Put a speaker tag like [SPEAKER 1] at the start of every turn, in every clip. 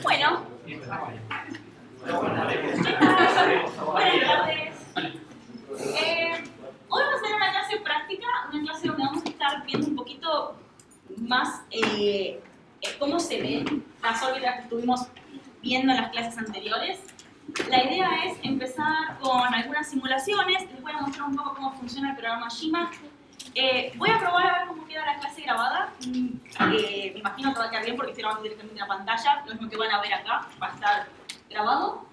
[SPEAKER 1] Bueno, buenas tardes. Hoy vamos a hacer una clase práctica, una clase donde vamos a estar viendo un poquito más cómo se ven las órbitas que estuvimos viendo en las clases anteriores. La idea es empezar con algunas simulaciones, les voy a mostrar un poco cómo funciona el programa GMAT. Voy a probar a ver cómo queda la clase grabada. Me imagino que va a quedar bien porque estoy grabando directamente en la pantalla, lo mismo que van a ver acá, va a estar grabado.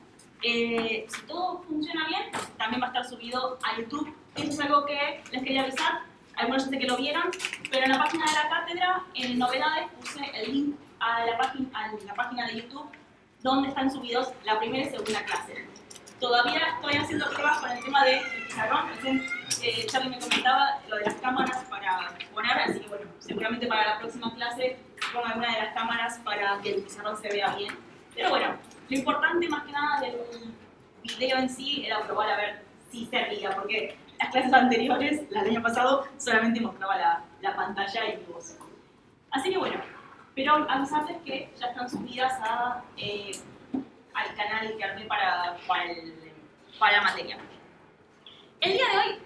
[SPEAKER 1] Si todo funciona bien, también va a estar subido a YouTube. Eso es algo que les quería avisar, algunos ya sé que lo vieron, pero en la página de la cátedra, en novedades, puse el link a la página de YouTube donde están subidos la primera y segunda clase. Todavía estoy haciendo pruebas con el tema del pizarrón. Charlie me comentaba lo de las cámaras para poner, así que bueno, seguramente para la próxima clase ponga alguna de las cámaras para que el pizarrón se vea bien. Pero bueno, lo importante más que nada del video en sí era probar a ver si servía, porque las clases anteriores, las del año pasado, solamente mostraba la pantalla y mi voz. Así que bueno, pero avisarles que ya están subidas al canal que armé para la materia. El día de hoy,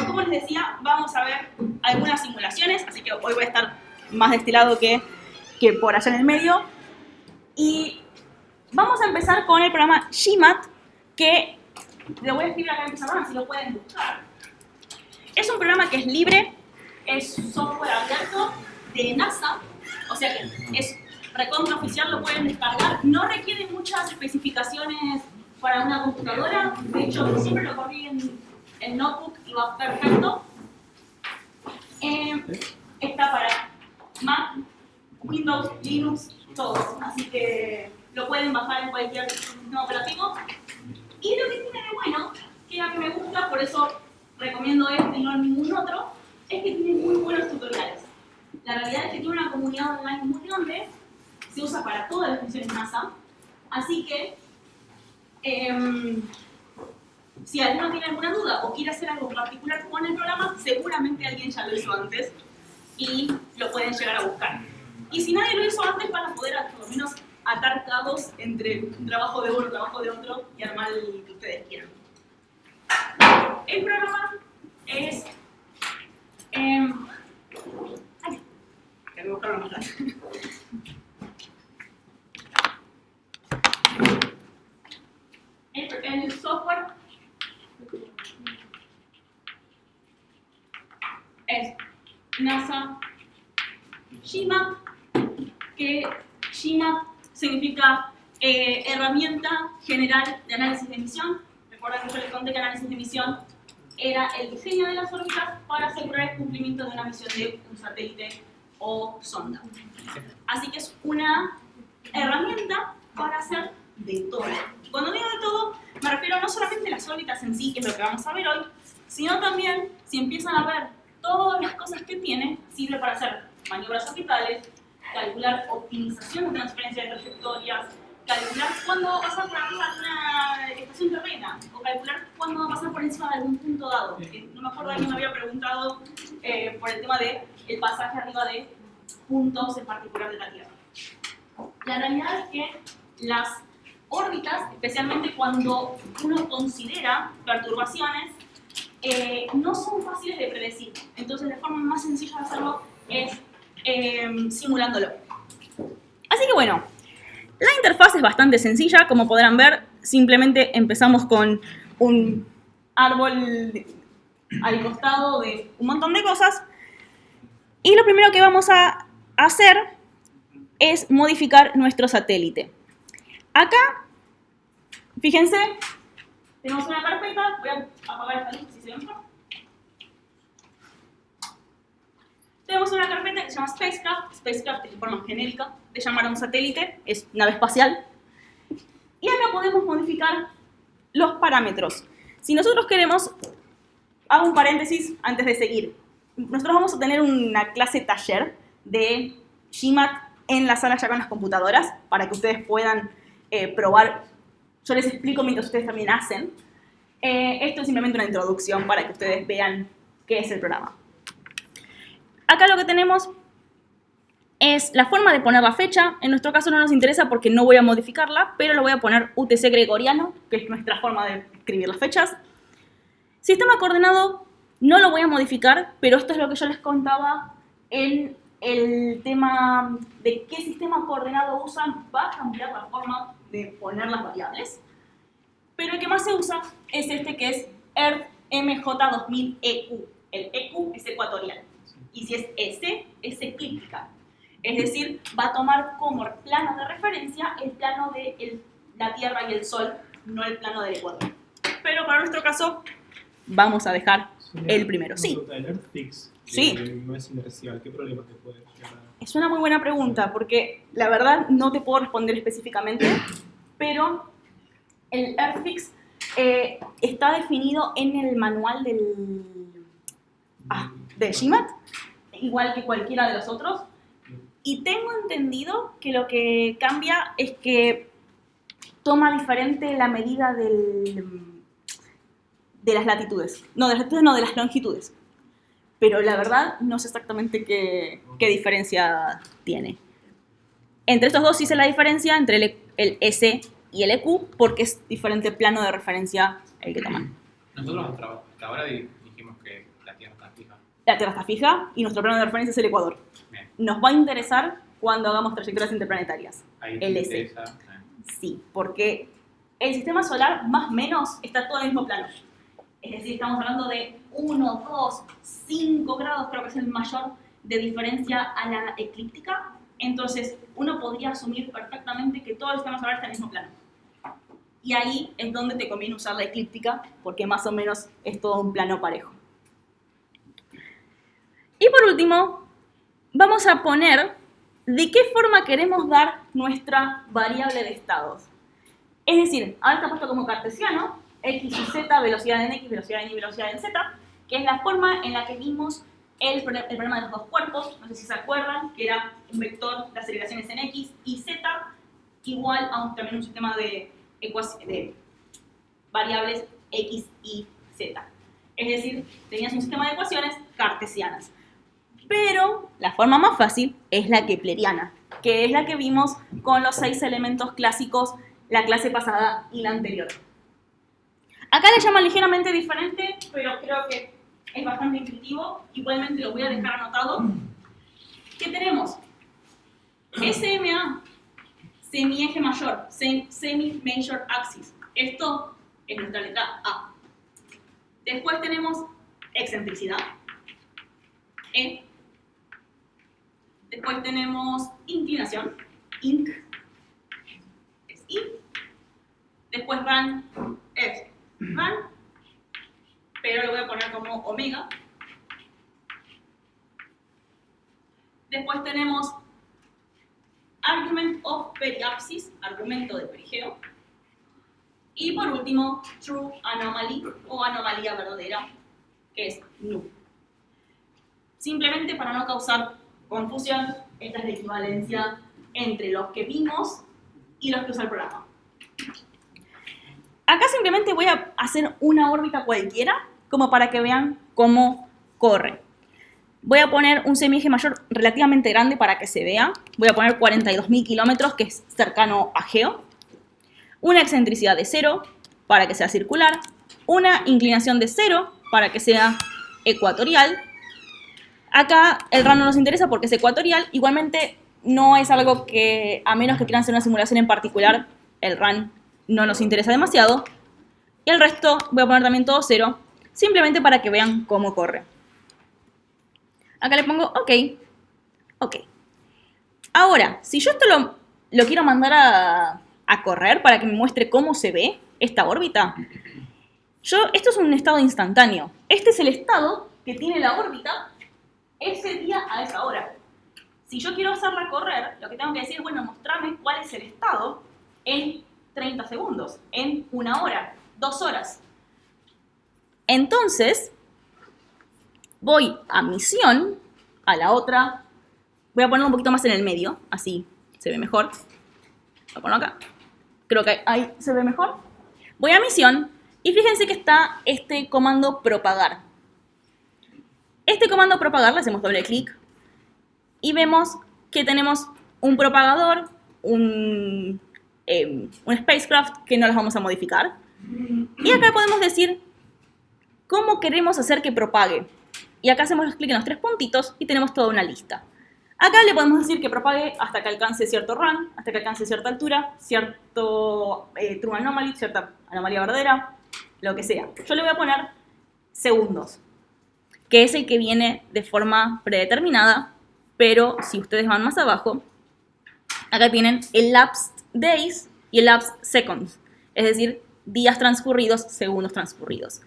[SPEAKER 1] como les decía, vamos a ver algunas simulaciones, así que hoy voy a estar más de este lado que por allá en el medio. Y vamos a empezar con el programa GMAT, que lo voy a escribir acá en pizarrón, así lo pueden buscar. Es un programa que es libre, es software abierto de NASA, o sea que es recontra oficial, lo pueden descargar. No requiere muchas especificaciones para una computadora, de hecho siempre lo corrí en notebook y va perfecto. Está para Mac, Windows, Linux, todo, así que lo pueden bajar en cualquier sistema operativo. Y lo que tiene de bueno, que a mí me gusta, por eso recomiendo este y no ningún otro, es que tiene muy buenos tutoriales. La realidad es que tiene una comunidad online muy grande, se usa para todas las misiones NASA, así que si alguno tiene alguna duda o quiere hacer algo en particular con el programa, seguramente alguien ya lo hizo antes y lo pueden llegar a buscar. Y si nadie lo hizo antes, van a poder por lo menos atar cabos entre un trabajo de uno y trabajo de otro y armar el que ustedes quieran. El programa es... voy a buscarlo más tarde. El software es NASA GMAT, que GMAT significa Herramienta General de Análisis de Emisión. Recuerden que yo les conté que análisis de emisión era el diseño de las órbitas para asegurar el cumplimiento de una misión de un satélite o sonda. Así que es una herramienta para hacer de todo. Cuando digo de todo, me refiero no solamente a las órbitas en sí, que es lo que vamos a ver hoy, sino también, si empiezan a ver todas las cosas que tiene, sirve para hacer maniobras orbitales, calcular optimización de transferencia de trayectorias, calcular cuándo va a pasar por arriba de una estación terrena, o calcular cuándo va a pasar por encima de algún punto dado. No me acuerdo, alguien me había preguntado por el tema del pasaje arriba de puntos en particular de la Tierra. La realidad es que las órbitas, especialmente cuando uno considera perturbaciones, no son fáciles de predecir. Entonces la forma más sencilla de hacerlo es simulándolo. Así que bueno, la interfaz es bastante sencilla, como podrán ver, simplemente empezamos con un árbol al costado de un montón de cosas, y lo primero que vamos a hacer es modificar nuestro satélite. Acá, fíjense, tenemos una carpeta, voy a apagar esta luz si se ve mejor. Tenemos una carpeta que se llama Spacecraft. Spacecraft es la forma genérica de llamar a un satélite, es nave espacial. Y acá podemos modificar los parámetros. Si nosotros queremos, hago un paréntesis antes de seguir. Nosotros vamos a tener una clase taller de GMAT en la sala ya con las computadoras, para que ustedes puedan probar. Yo les explico mientras ustedes también hacen. Esto es simplemente una introducción para que ustedes vean qué es el programa. Acá lo que tenemos es la forma de poner la fecha. En nuestro caso no nos interesa porque no voy a modificarla, pero lo voy a poner UTC gregoriano, que es nuestra forma de escribir las fechas. Sistema coordenado no lo voy a modificar, pero esto es lo que yo les contaba en el tema de qué sistema coordenado usan. Va a cambiar la forma de poner las variables, pero el que más se usa es este, que es ERF-MJ2000EQ. El EQ es ecuatorial, y si es S, es eclíptica. Es decir, va a tomar como plano de referencia el plano de la Tierra y el Sol, no el plano del Ecuador. Pero para nuestro caso, vamos a dejar el primero. Sí.
[SPEAKER 2] El Earthfix,
[SPEAKER 1] Sí.
[SPEAKER 2] No es inercial. ¿Qué problema te puede generar?
[SPEAKER 1] Es una muy buena pregunta, porque la verdad no te puedo responder específicamente, pero el Earthfix está definido en el manual del GMAT, igual que cualquiera de los otros. Y tengo entendido que lo que cambia es que toma diferente la medida de las latitudes. No, de las latitudes no, de las longitudes. Pero la verdad no sé exactamente qué diferencia tiene. Entre estos dos sí sé la diferencia entre el S y el EQ, porque es diferente plano de referencia el que toman.
[SPEAKER 3] Nosotros hasta ahora dijimos que la Tierra está fija.
[SPEAKER 1] La Tierra está fija y nuestro plano de referencia es el Ecuador.
[SPEAKER 3] Bien.
[SPEAKER 1] Nos va a interesar cuando hagamos trayectorias interplanetarias.
[SPEAKER 3] Ahí
[SPEAKER 1] El
[SPEAKER 3] te
[SPEAKER 1] S.
[SPEAKER 3] interesa.
[SPEAKER 1] Sí, porque el sistema solar más o menos está todo en el mismo plano. Es decir, estamos hablando de 1, 2, 5 grados, creo que es el mayor de diferencia a la eclíptica. Entonces, uno podría asumir perfectamente que todo el sistema solar está en el mismo plano. Y ahí es donde te conviene usar la eclíptica, porque más o menos es todo un plano parejo. Y por último, vamos a poner de qué forma queremos dar nuestra variable de estados. Es decir, ahora está puesto como cartesiano, x y z, velocidad en x, velocidad en y, velocidad en z, que es la forma en la que vimos el problema de los dos cuerpos. No sé si se acuerdan, que era un vector de aceleraciones en x y z, igual a también un sistema de variables x y z. Es decir, tenías un sistema de ecuaciones cartesianas. Pero la forma más fácil es la kepleriana, que es la que vimos con los 6 elementos clásicos la clase pasada y la anterior. Acá le llaman ligeramente diferente, pero creo que es bastante intuitivo. Igualmente lo voy a dejar anotado. ¿Qué tenemos? SMA, semieje mayor, semi-major axis. Esto es nuestra letra A. Después tenemos excentricidad, E. Después tenemos inclinación, inc, es I. Después RAN, es RAN, pero lo voy a poner como omega. Después tenemos argument of periapsis, argumento de perigeo. Y por último, true anomaly o anomalía verdadera, que es nu. Simplemente para no causar confusión, esta es la equivalencia entre los que vimos y los que usa el programa. Acá simplemente voy a hacer una órbita cualquiera, como para que vean cómo corre. Voy a poner un semieje mayor relativamente grande para que se vea. Voy a poner 42.000 kilómetros, que es cercano a Geo. Una excentricidad de 0 para que sea circular. Una inclinación de 0 para que sea ecuatorial. Acá el RAN no nos interesa porque es ecuatorial. Igualmente no es algo que, a menos que quieran hacer una simulación en particular, el RAN no nos interesa demasiado. Y el resto voy a poner también todo 0, simplemente para que vean cómo corre. Acá le pongo OK. OK. Ahora, si yo esto lo quiero mandar a correr para que me muestre cómo se ve esta órbita, esto es un estado instantáneo. Este es el estado que tiene la órbita ese día a esa hora. Si yo quiero hacerla correr, lo que tengo que decir es, bueno, mostrame cuál es el estado en 30 segundos, en 1 hora, 2 horas. Entonces, voy a misión, a la otra, voy a ponerlo un poquito más en el medio, así se ve mejor. Voy a ponerlo acá. Creo que ahí se ve mejor. Voy a misión Y fíjense que está este comando propagar. Este comando propagar, le hacemos doble clic y vemos que tenemos un propagador, un spacecraft que no los vamos a modificar. Y acá podemos decir cómo queremos hacer que propague. Y acá hacemos clic en los 3 puntitos y tenemos toda una lista. Acá le podemos decir que propague hasta que alcance cierto run, hasta que alcance cierta altura, cierto true anomaly, cierta anomalía verdadera, lo que sea. Yo le voy a poner segundos, que es el que viene de forma predeterminada, pero si ustedes van más abajo, acá tienen el elapsed days y el elapsed seconds, es decir, días transcurridos, segundos transcurridos.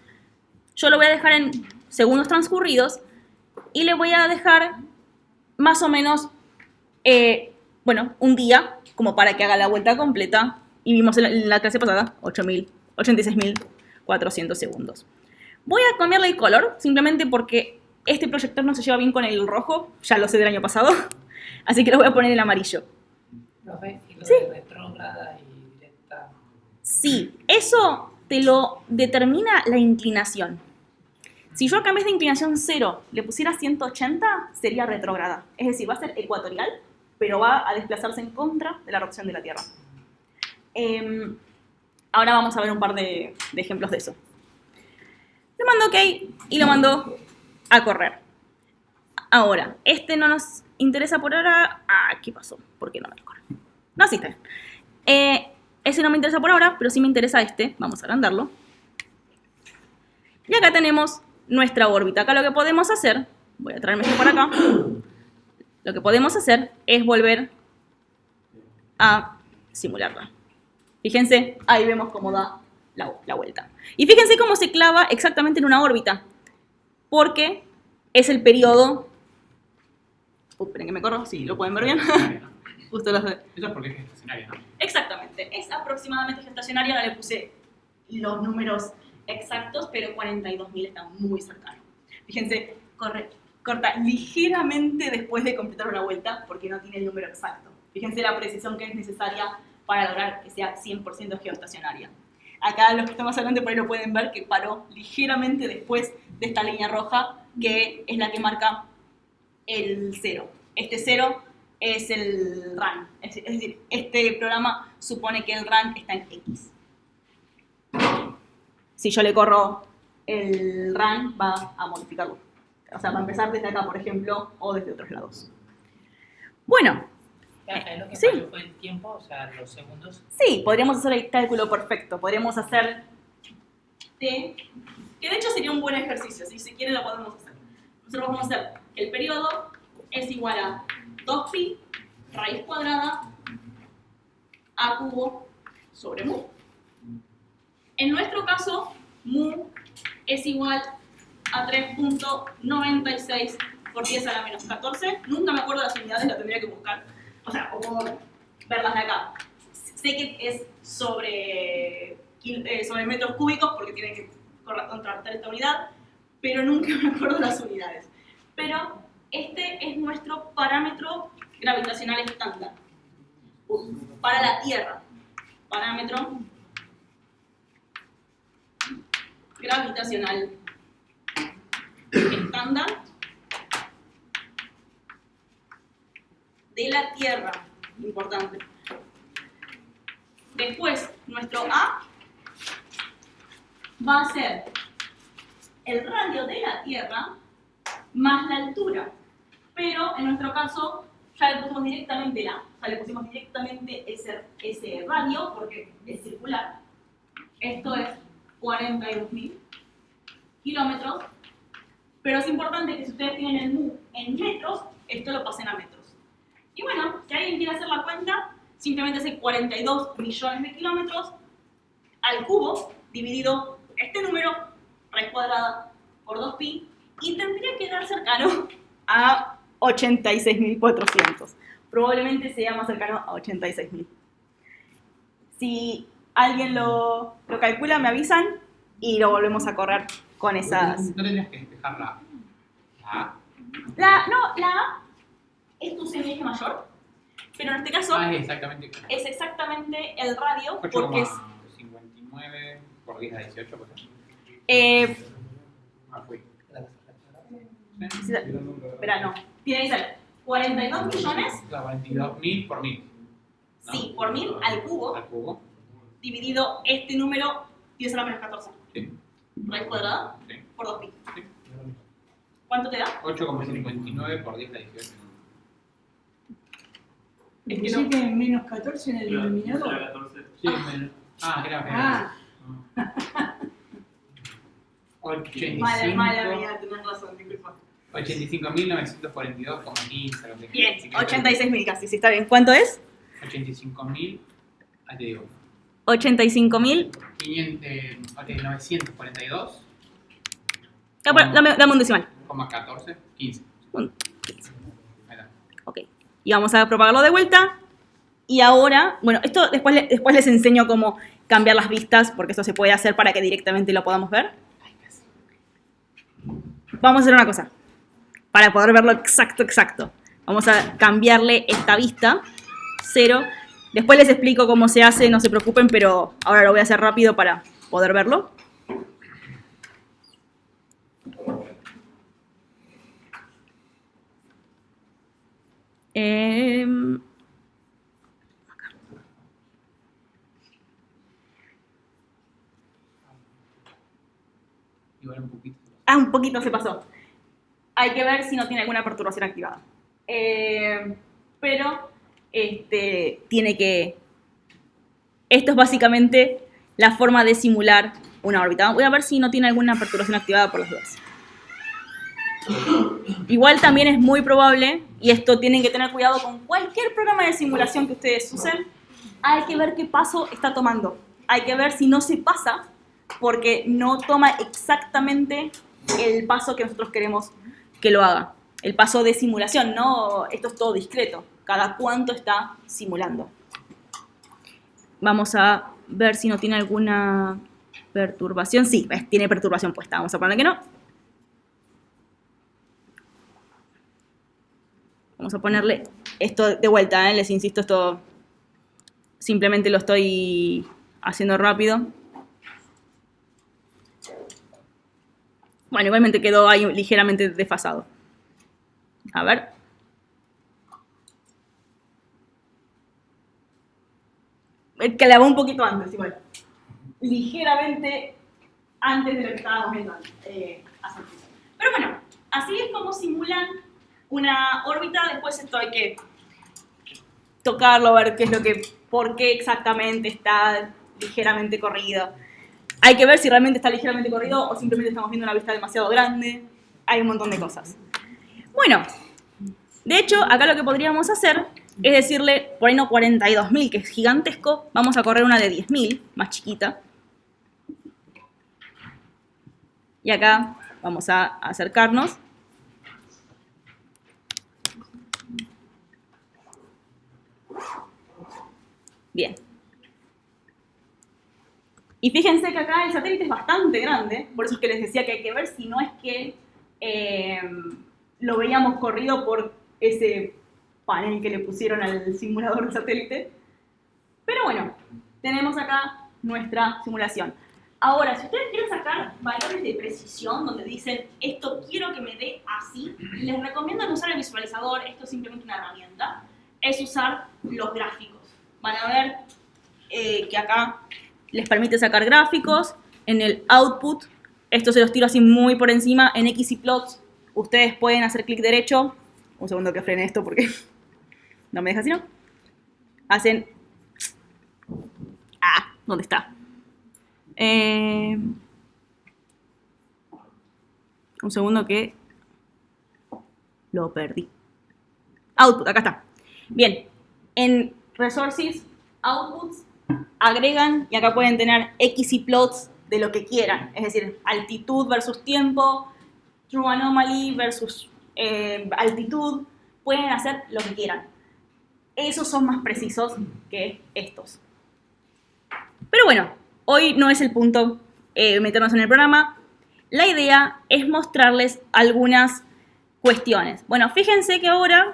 [SPEAKER 1] Yo lo voy a dejar en segundos transcurridos y le voy a dejar más o menos, un día, como para que haga la vuelta completa. Y vimos en la clase pasada, 86.400 segundos. Voy a cambiarle el color, simplemente porque este proyector no se lleva bien con el rojo. Ya lo sé del año pasado. Así que lo voy a poner en amarillo.
[SPEAKER 4] Profe, y lo
[SPEAKER 1] Sí.
[SPEAKER 4] de retrógrada y directa.
[SPEAKER 1] Sí, eso te lo determina la inclinación. Si yo acá en vez de inclinación 0 le pusiera 180, sería retrógrada. Es decir, va a ser ecuatorial, pero va a desplazarse en contra de la rotación de la Tierra. Ahora vamos a ver un par de ejemplos de eso. Le mando OK y lo mando a correr. Ahora, este no nos interesa por ahora. ¿Qué pasó? ¿Por qué no me lo corre? No, sí está bien. Ese no me interesa por ahora, pero sí me interesa este. Vamos a agrandarlo. Y acá tenemos nuestra órbita. Acá lo que podemos hacer, voy a traerme esto para acá, lo que podemos hacer es volver a simularla. Fíjense, ahí vemos cómo da la vuelta. Y fíjense cómo se clava exactamente en una órbita, porque es el periodo... esperen que me corro, sí, lo pueden ver bien. Justo los de...
[SPEAKER 3] Eso es porque es estacionaria, ¿no?
[SPEAKER 1] Exactamente, es aproximadamente gestacionaria, ahora le puse los números exactos, pero 42.000 está muy cercano. Fíjense, corta ligeramente después de completar una vuelta, porque no tiene el número exacto. Fíjense la precisión que es necesaria para lograr que sea 100% geoestacionaria. Acá los que están más adelante por ahí lo pueden ver que paró ligeramente después de esta línea roja, que es la que marca el 0. Este 0 es el run. Es decir, este programa supone que el run está en X. Si yo le corro el run, va a modificarlo. O sea, va a empezar desde acá, por ejemplo, o desde otros lados. Bueno.
[SPEAKER 4] ¿Es lo que
[SPEAKER 1] Sí.
[SPEAKER 4] falló fue el tiempo? O sea, los segundos.
[SPEAKER 1] Sí, podríamos hacer el cálculo perfecto. Podríamos hacer T, que de hecho sería un buen ejercicio. Si se quiere lo podemos hacer. Nosotros vamos a hacer que el periodo es igual a 2pi raíz cuadrada a cubo sobre mu. En nuestro caso, mu es igual a 3.96 por 10 a la menos 14. Nunca me acuerdo las unidades, la tendría que buscar. O sea, o puedo verlas de acá. Sé que es sobre metros cúbicos porque tiene que contrarrestar esta unidad, pero nunca me acuerdo las unidades. Pero este es nuestro parámetro gravitacional estándar para la Tierra. Parámetro gravitacional estándar de la Tierra. Importante. Después, nuestro A va a ser el radio de la Tierra más la altura. Pero en nuestro caso ya le pusimos directamente el A. Ya le pusimos directamente ese radio porque es circular. Esto es 42.000 kilómetros. Pero es importante que si ustedes tienen el mu en metros, esto lo pasen a metros. Y bueno, si alguien quiere hacer la cuenta, simplemente hace 42 millones de kilómetros al cubo, dividido este número, raíz cuadrada, por 2pi, y tendría que dar cercano a 86.400. Probablemente sea más cercano a 86.000. Si alguien lo calcula, me avisan y lo volvemos a correr con esas...
[SPEAKER 3] No tendrías que despejar la A.
[SPEAKER 1] La A es tu semieje mayor, pero en este caso
[SPEAKER 3] Ah, es exactamente.
[SPEAKER 1] es exactamente el radio porque es
[SPEAKER 3] 8,59. por 10 a 18, por ejemplo. Fui.
[SPEAKER 1] Espera, no. Tiene que ser 42 millones,
[SPEAKER 3] Claro, 42.000 por 1.000. ¿No?
[SPEAKER 1] sí, por 1000 al cubo,
[SPEAKER 3] Al cubo.
[SPEAKER 1] dividido este número 10 a la menos 14.
[SPEAKER 3] Sí.
[SPEAKER 1] Raíz cuadrada
[SPEAKER 3] Sí.
[SPEAKER 1] por 2pi.
[SPEAKER 3] Sí.
[SPEAKER 1] ¿Cuánto te da?
[SPEAKER 3] 8,59 por 10 a 18.
[SPEAKER 1] Es que
[SPEAKER 5] Pusiste menos 14 en el denominador.
[SPEAKER 2] Era 14.
[SPEAKER 3] Sí, menos. Era
[SPEAKER 5] Ah,
[SPEAKER 3] 85.
[SPEAKER 1] Mala mía, tenés razón, disculpa.
[SPEAKER 3] 85.942,15. Algo así.
[SPEAKER 1] Bien,
[SPEAKER 3] Así que
[SPEAKER 1] 86.000 casi, sí, está bien. ¿Cuánto es?
[SPEAKER 3] 85.000. Ahí te digo.
[SPEAKER 1] 85.000.
[SPEAKER 3] 942,14.
[SPEAKER 1] Dame un decimal.
[SPEAKER 3] 15.
[SPEAKER 1] Un-
[SPEAKER 3] Ahí está.
[SPEAKER 1] Ok. Y vamos a propagarlo de vuelta. Y ahora, bueno, esto después les enseño cómo cambiar las vistas, porque esto se puede hacer para que directamente lo podamos ver. Vamos a hacer una cosa, para poder verlo exacto. Vamos a cambiarle esta vista, 0. Después les explico cómo se hace, no se preocupen, pero ahora lo voy a hacer rápido para poder verlo.
[SPEAKER 3] Igual un poquito.
[SPEAKER 1] Un poquito se pasó. Hay que ver si no tiene alguna perturbación activada. Pero tiene que... Esto es básicamente la forma de simular una órbita. Voy a ver si no tiene alguna perturbación activada por las dudas. Igual también es muy probable, y esto tienen que tener cuidado con cualquier programa de simulación que ustedes usen, hay que ver qué paso está tomando. Hay que ver si no se pasa, porque no toma exactamente el paso que nosotros queremos que lo haga. El paso de simulación, no, esto es todo discreto. Cada cuánto está simulando. Vamos a ver si no tiene alguna perturbación. Sí, tiene perturbación puesta. Vamos a ponerle que no. Vamos a ponerle esto de vuelta, les insisto, esto simplemente lo estoy haciendo rápido. Bueno, igualmente quedó ahí ligeramente desfasado. A ver. Clavó un poquito antes, igual. Ligeramente antes de lo que estábamos viendo hace un tiempo. Pero bueno, así es como simulan una órbita. Después esto hay que tocarlo, ver qué es lo que, por qué exactamente está ligeramente corrido. Hay que ver si realmente está ligeramente corrido o simplemente estamos viendo una vista demasiado grande. Hay un montón de cosas. Bueno, de hecho, acá lo que podríamos hacer es decirle, por ahí no 42.000, que es gigantesco, vamos a correr una de 10.000, más chiquita. Y acá vamos a acercarnos. Bien. Y fíjense que acá el satélite es bastante grande, por eso es que les decía que hay que ver si no es que lo veíamos corrido por ese panel que le pusieron al simulador de satélite. Pero bueno, tenemos acá nuestra simulación. Ahora, si ustedes quieren sacar valores de precisión donde dicen esto quiero que me dé así, les recomiendo no usar el visualizador, esto es simplemente una herramienta, es usar los gráficos. Van a ver que acá les permite sacar gráficos. En el output, esto se los tiro así muy por encima, en XYPlots ustedes pueden hacer clic derecho. Un segundo que frene esto porque no me deja así, ¿no? Hacen... ¿dónde está? Un segundo que lo perdí. Output, acá está. Bien, en Resources, Outputs, agregan y acá pueden tener XYPlots de lo que quieran. Es decir, altitud versus tiempo, True Anomaly versus altitud. Pueden hacer lo que quieran. Esos son más precisos que estos. Pero bueno, hoy no es el punto meternos en el programa. La idea es mostrarles algunas cuestiones. Bueno, fíjense que ahora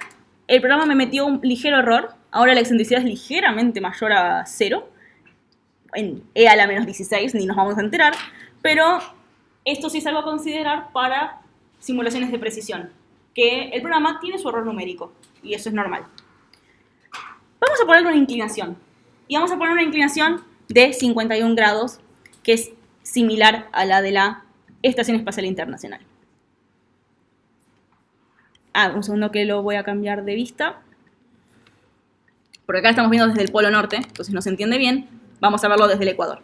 [SPEAKER 1] el programa me metió un ligero error. Ahora la excentricidad es ligeramente mayor a 0. en e a la menos 16, ni nos vamos a enterar, pero esto sí es algo a considerar para simulaciones de precisión, que el programa tiene su error numérico, y eso es normal. Vamos a ponerle una inclinación, y vamos a poner una inclinación de 51 grados, que es similar a la de la Estación Espacial Internacional. Un segundo que lo voy a cambiar de vista. Porque acá estamos viendo desde el Polo Norte, entonces no se entiende bien. Vamos a verlo desde el Ecuador.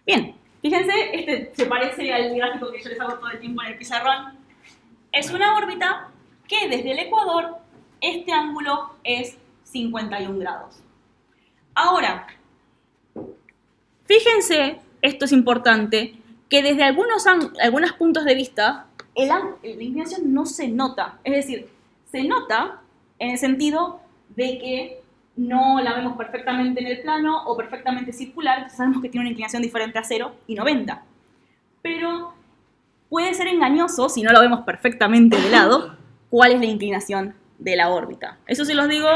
[SPEAKER 1] Bien, fíjense, este se parece al gráfico que yo les hago todo el tiempo en el pizarrón. Es una órbita que desde el Ecuador, este ángulo es 51 grados. Ahora, fíjense, esto es importante, que desde algunos puntos de vista, la inclinación no se nota. Es decir, se nota en el sentido de que no la vemos perfectamente en el plano o perfectamente circular, entonces sabemos que tiene una inclinación diferente a 0 y 90. Pero puede ser engañoso, si no lo vemos perfectamente de lado, cuál es la inclinación de la órbita. Eso se los digo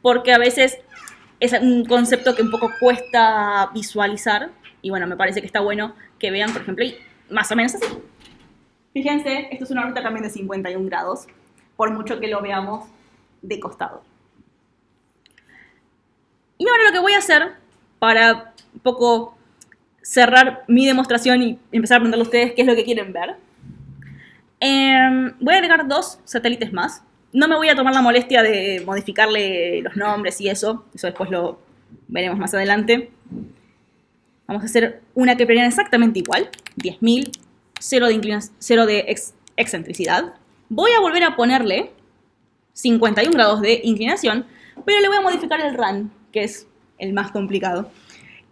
[SPEAKER 1] porque a veces es un concepto que un poco cuesta visualizar, y bueno, me parece que está bueno que vean, por ejemplo, más o menos así. Fíjense, esto es una órbita también de 51 grados, por mucho que lo veamos de costado. Y ahora lo que voy a hacer, para un poco cerrar mi demostración y empezar a preguntarle a ustedes qué es lo que quieren ver, voy a agregar 2 satélites más. No me voy a tomar la molestia de modificarle los nombres y eso después lo veremos más adelante. Vamos a hacer una que planea exactamente igual, 10.000, 0 de excentricidad. Voy a volver a ponerle 51 grados de inclinación, pero le voy a modificar el RAN, que es el más complicado.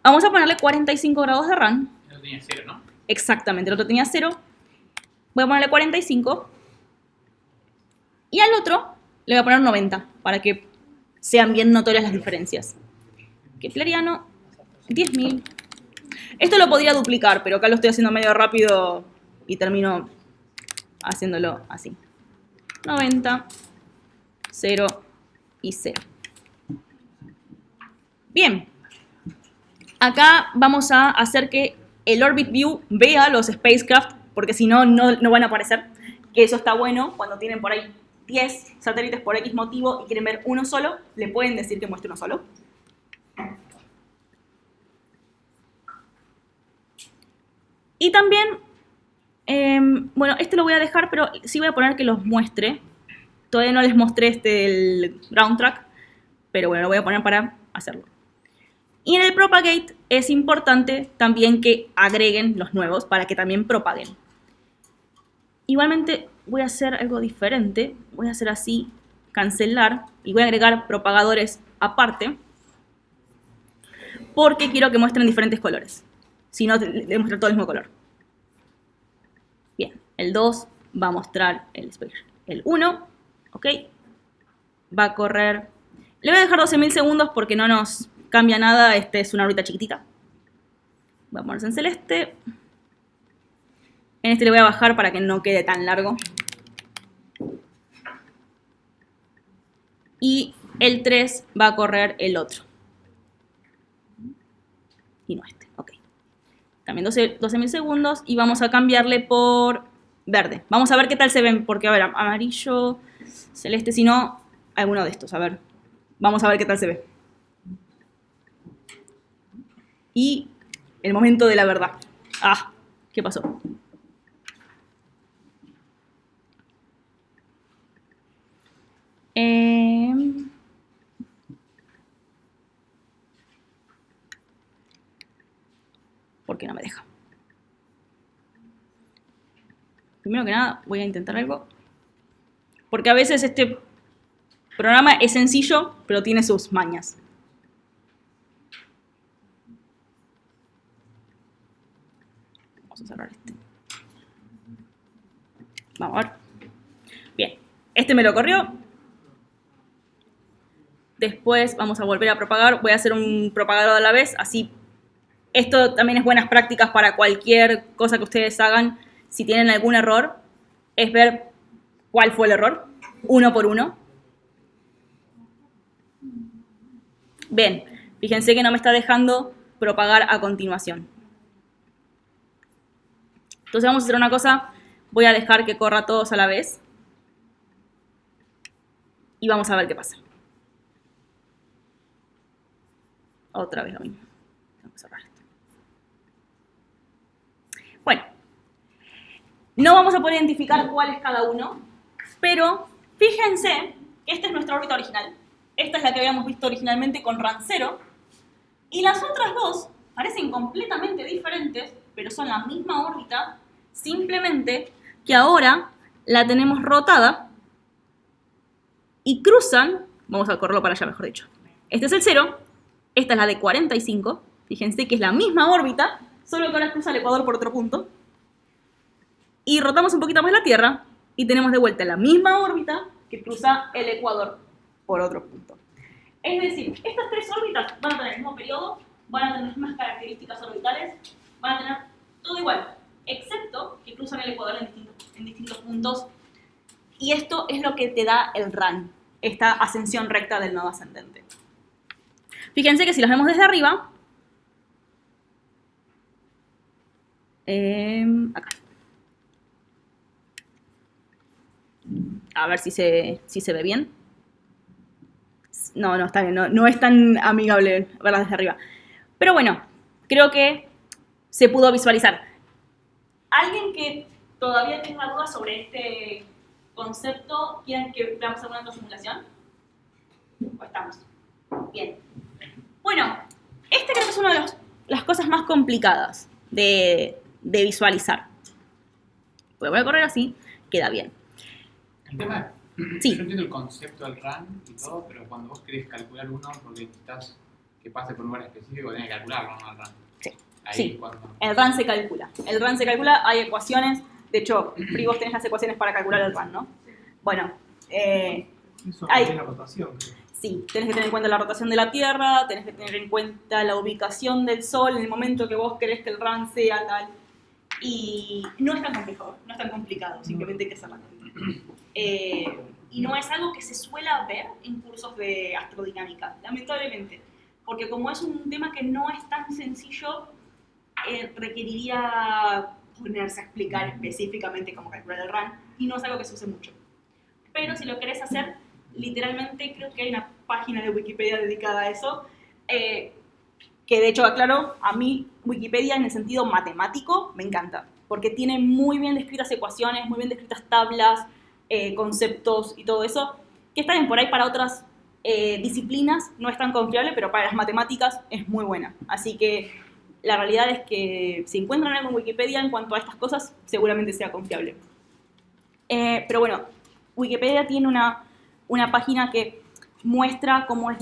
[SPEAKER 1] Vamos a ponerle 45 grados de RAN.
[SPEAKER 3] El otro tenía 0, ¿no?
[SPEAKER 1] Exactamente, el otro tenía 0. Voy a ponerle 45. Y al otro le voy a poner 90, para que sean bien notorias las diferencias. Kepleriano, 10.000. Esto lo podría duplicar, pero acá lo estoy haciendo medio rápido y termino haciéndolo así. 90, 0 y 0. Bien. Acá vamos a hacer que el Orbit View vea los spacecraft, porque si no, no van a aparecer. Que eso está bueno cuando tienen por ahí 10 satélites por X motivo y quieren ver uno solo, le pueden decir que muestre uno solo. Y también, bueno, este lo voy a dejar, pero sí voy a poner que los muestre. Todavía no les mostré el ground track, pero bueno, lo voy a poner para hacerlo. Y en el propagate es importante también que agreguen los nuevos para que también propaguen. Igualmente voy a hacer algo diferente. Voy a hacer así, cancelar, y voy a agregar propagadores aparte, porque quiero que muestren diferentes colores. Si no, le muestra todo el mismo color. Bien, el 2 va a mostrar el 1, ok. Va a correr. Le voy a dejar 12.000 segundos porque no nos cambia nada. Este es una órbita chiquitita. Voy a ponerse en celeste. En este le voy a bajar para que no quede tan largo. Y el 3 va a correr el otro. Y no este, ok. También 12.000 segundos y vamos a cambiarle por verde. Vamos a ver qué tal se ven, porque a ver, amarillo, celeste, si no, alguno de estos, a ver. Vamos a ver qué tal se ve. Y el momento de la verdad. Ah, ¿qué pasó? ¿Por qué no me deja? Primero que nada, voy a intentar algo. Porque a veces este programa es sencillo, pero tiene sus mañas. Vamos a cerrar este. Vamos a ver. Bien, este me lo corrió. Después vamos a volver a propagar. Voy a hacer un propagador a la vez, así. Esto también es buenas prácticas para cualquier cosa que ustedes hagan. Si tienen algún error, es ver cuál fue el error, uno por uno. Bien, Fíjense que no me está dejando propagar a continuación. Entonces vamos a hacer una cosa, voy a dejar que corra todos a la vez y vamos a ver qué pasa. Otra vez lo mismo. Tengo que cerrar esto. Bueno, no vamos a poder identificar cuál es cada uno, pero fíjense que esta es nuestra órbita original. Esta es la que habíamos visto originalmente con RAN 0. Y las otras dos parecen completamente diferentes, pero son la misma órbita, simplemente que ahora la tenemos rotada y cruzan, vamos a correrlo para allá mejor dicho. Este es el 0, esta es la de 45, fíjense que es la misma órbita, solo que ahora cruza el ecuador por otro punto. Y rotamos un poquito más la Tierra y tenemos de vuelta la misma órbita que cruza el ecuador por otro punto. Es decir, estas tres órbitas van a tener el mismo periodo, van a tener las mismas características orbitales, van a tener todo igual, excepto que cruzan el ecuador en distintos puntos. Y esto es lo que te da el RAN, esta ascensión recta del nodo ascendente. Fíjense que si los vemos desde arriba, acá. A ver si se ve bien. No, está bien, no es tan amigable verlas desde arriba. Pero bueno, creo que se pudo visualizar. ¿Alguien que todavía tenga dudas sobre este concepto? ¿Quieren que veamos alguna otra simulación? ¿O estamos? Bien. Bueno, este creo que es una de las cosas más complicadas de visualizar. Pues voy a correr así, queda bien.
[SPEAKER 3] El tema,
[SPEAKER 1] Sí.
[SPEAKER 3] yo entiendo el concepto del RAN y todo, pero cuando vos querés calcular uno, porque necesitas que pase por un lugar específico, tenés que calcularlo, ¿no? El RAN.
[SPEAKER 1] Sí.
[SPEAKER 3] Ahí
[SPEAKER 1] Sí.
[SPEAKER 3] cuando...
[SPEAKER 1] El RAN se calcula. El RAN se calcula, hay ecuaciones. De hecho, Pri, vos tenés las ecuaciones para calcular el RAN, ¿no? Bueno,
[SPEAKER 2] Eso
[SPEAKER 1] Ay.
[SPEAKER 2] es la rotación.
[SPEAKER 1] sí, tenés que tener en cuenta la rotación de la Tierra, tenés que tener en cuenta la ubicación del Sol en el momento que vos querés que el RAN sea tal. Y no es tan complejo, no es tan complicado, simplemente hay que hacer la cuenta. Y no es algo que se suela ver en cursos de astrodinámica, lamentablemente. Porque como es un tema que no es tan sencillo, requeriría ponerse a explicar específicamente cómo calcular el RAN, y no es algo que se use mucho. Pero si lo querés hacer, literalmente creo que hay una página de Wikipedia dedicada a eso, que de hecho, aclaro, a mí Wikipedia en el sentido matemático me encanta, porque tiene muy bien descritas ecuaciones, muy bien descritas tablas, conceptos y todo eso, que está bien por ahí para otras disciplinas, no es tan confiable, pero para las matemáticas es muy buena. Así que la realidad es que si encuentran algo en Wikipedia en cuanto a estas cosas, seguramente sea confiable. Pero bueno, Wikipedia tiene una página que muestra cómo es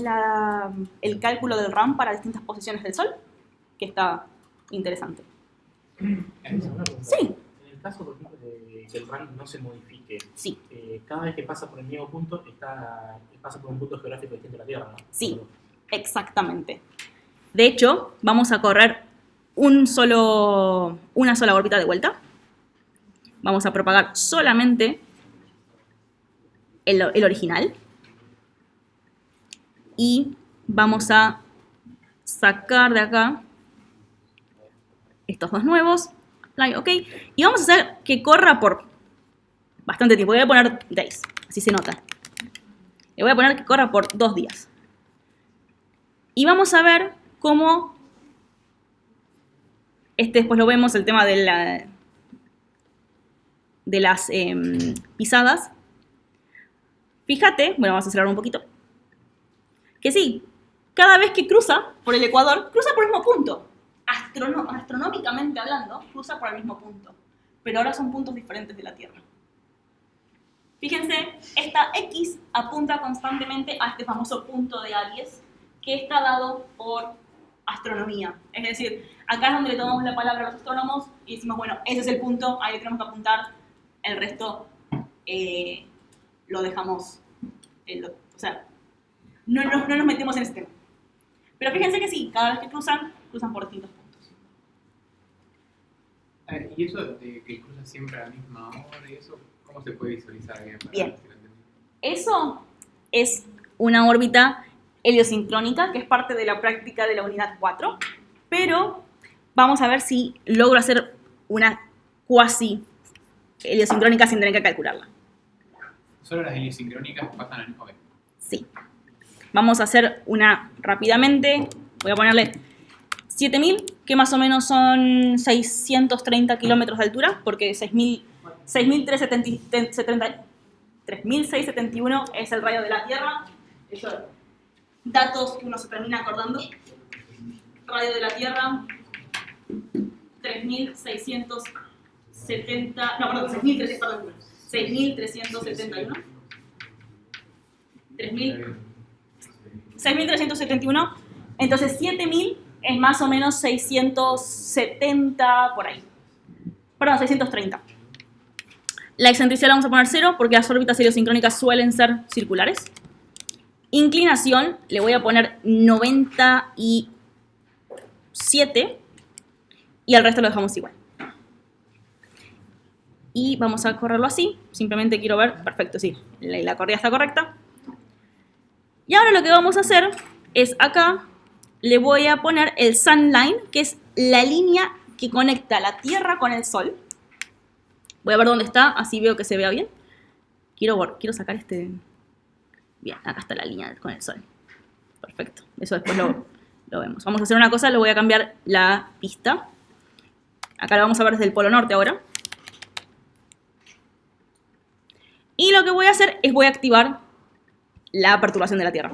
[SPEAKER 1] el cálculo del RAN para distintas posiciones del Sol, que está interesante. Sí.
[SPEAKER 6] En el caso, por ejemplo, de que el RAN no se modifique,
[SPEAKER 1] Sí.
[SPEAKER 6] cada vez que pasa por el mismo punto, pasa por un punto geográfico distinto de la Tierra, ¿no?
[SPEAKER 1] Sí, exactamente. De hecho, vamos a correr una sola órbita de vuelta. Vamos a propagar solamente el original. Y vamos a sacar de acá estos dos nuevos. Ok. Y vamos a hacer que corra por bastante tiempo. Voy a poner days, así se nota. Le voy a poner que corra por 2 días. Y vamos a ver cómo, después lo vemos, el tema de las pisadas. Fíjate, bueno, vamos a acelerar un poquito, que sí, cada vez que cruza por el ecuador, cruza por el mismo punto. Astronómicamente hablando, cruza por el mismo punto. Pero ahora son puntos diferentes de la Tierra. Fíjense, esta X apunta constantemente a este famoso punto de Aries, que está dado por astronomía. Es decir, acá es donde le tomamos la palabra a los astrónomos y decimos, bueno, ese es el punto, ahí le tenemos que apuntar, el resto lo dejamos, o sea, no nos metemos en ese tema. Pero fíjense que sí, cada vez que cruzan por distintos puntos.
[SPEAKER 3] ¿Y eso de que cruza siempre a la misma hora y eso, cómo se puede visualizar bien?
[SPEAKER 1] Bien. Eso es una órbita heliosincrónica, que es parte de la práctica de la unidad 4, pero vamos a ver si logro hacer una cuasi heliosincrónica sin tener que calcularla.
[SPEAKER 3] Solo las heliosincrónicas pasan al mismo.
[SPEAKER 1] Sí. Vamos a hacer una rápidamente. Voy a ponerle 7000, que más o menos son 630 kilómetros de altura, porque 3671 es el radio de la Tierra. Eso, datos que uno se termina acordando. Radio de la Tierra, 3670, no, perdón, 6371. 6371, entonces 7000 es más o menos 670 por ahí. Perdón, 630. La excentricidad la vamos a poner 0 porque las órbitas heliosincrónicas suelen ser circulares. Inclinación le voy a poner 97 y al resto lo dejamos igual. Y vamos a correrlo así, simplemente quiero ver, perfecto, sí, la corrida está correcta. Y ahora lo que vamos a hacer es acá, le voy a poner el Sun Line, que es la línea que conecta la Tierra con el Sol. Voy a ver dónde está, así veo que se vea bien. Quiero sacar este... Bien, acá está la línea con el Sol. Perfecto, eso después lo vemos. Vamos a hacer una cosa, le voy a cambiar la pista. Acá lo vamos a ver desde el Polo Norte ahora. Y lo que voy a hacer es voy a activar la perturbación de la Tierra.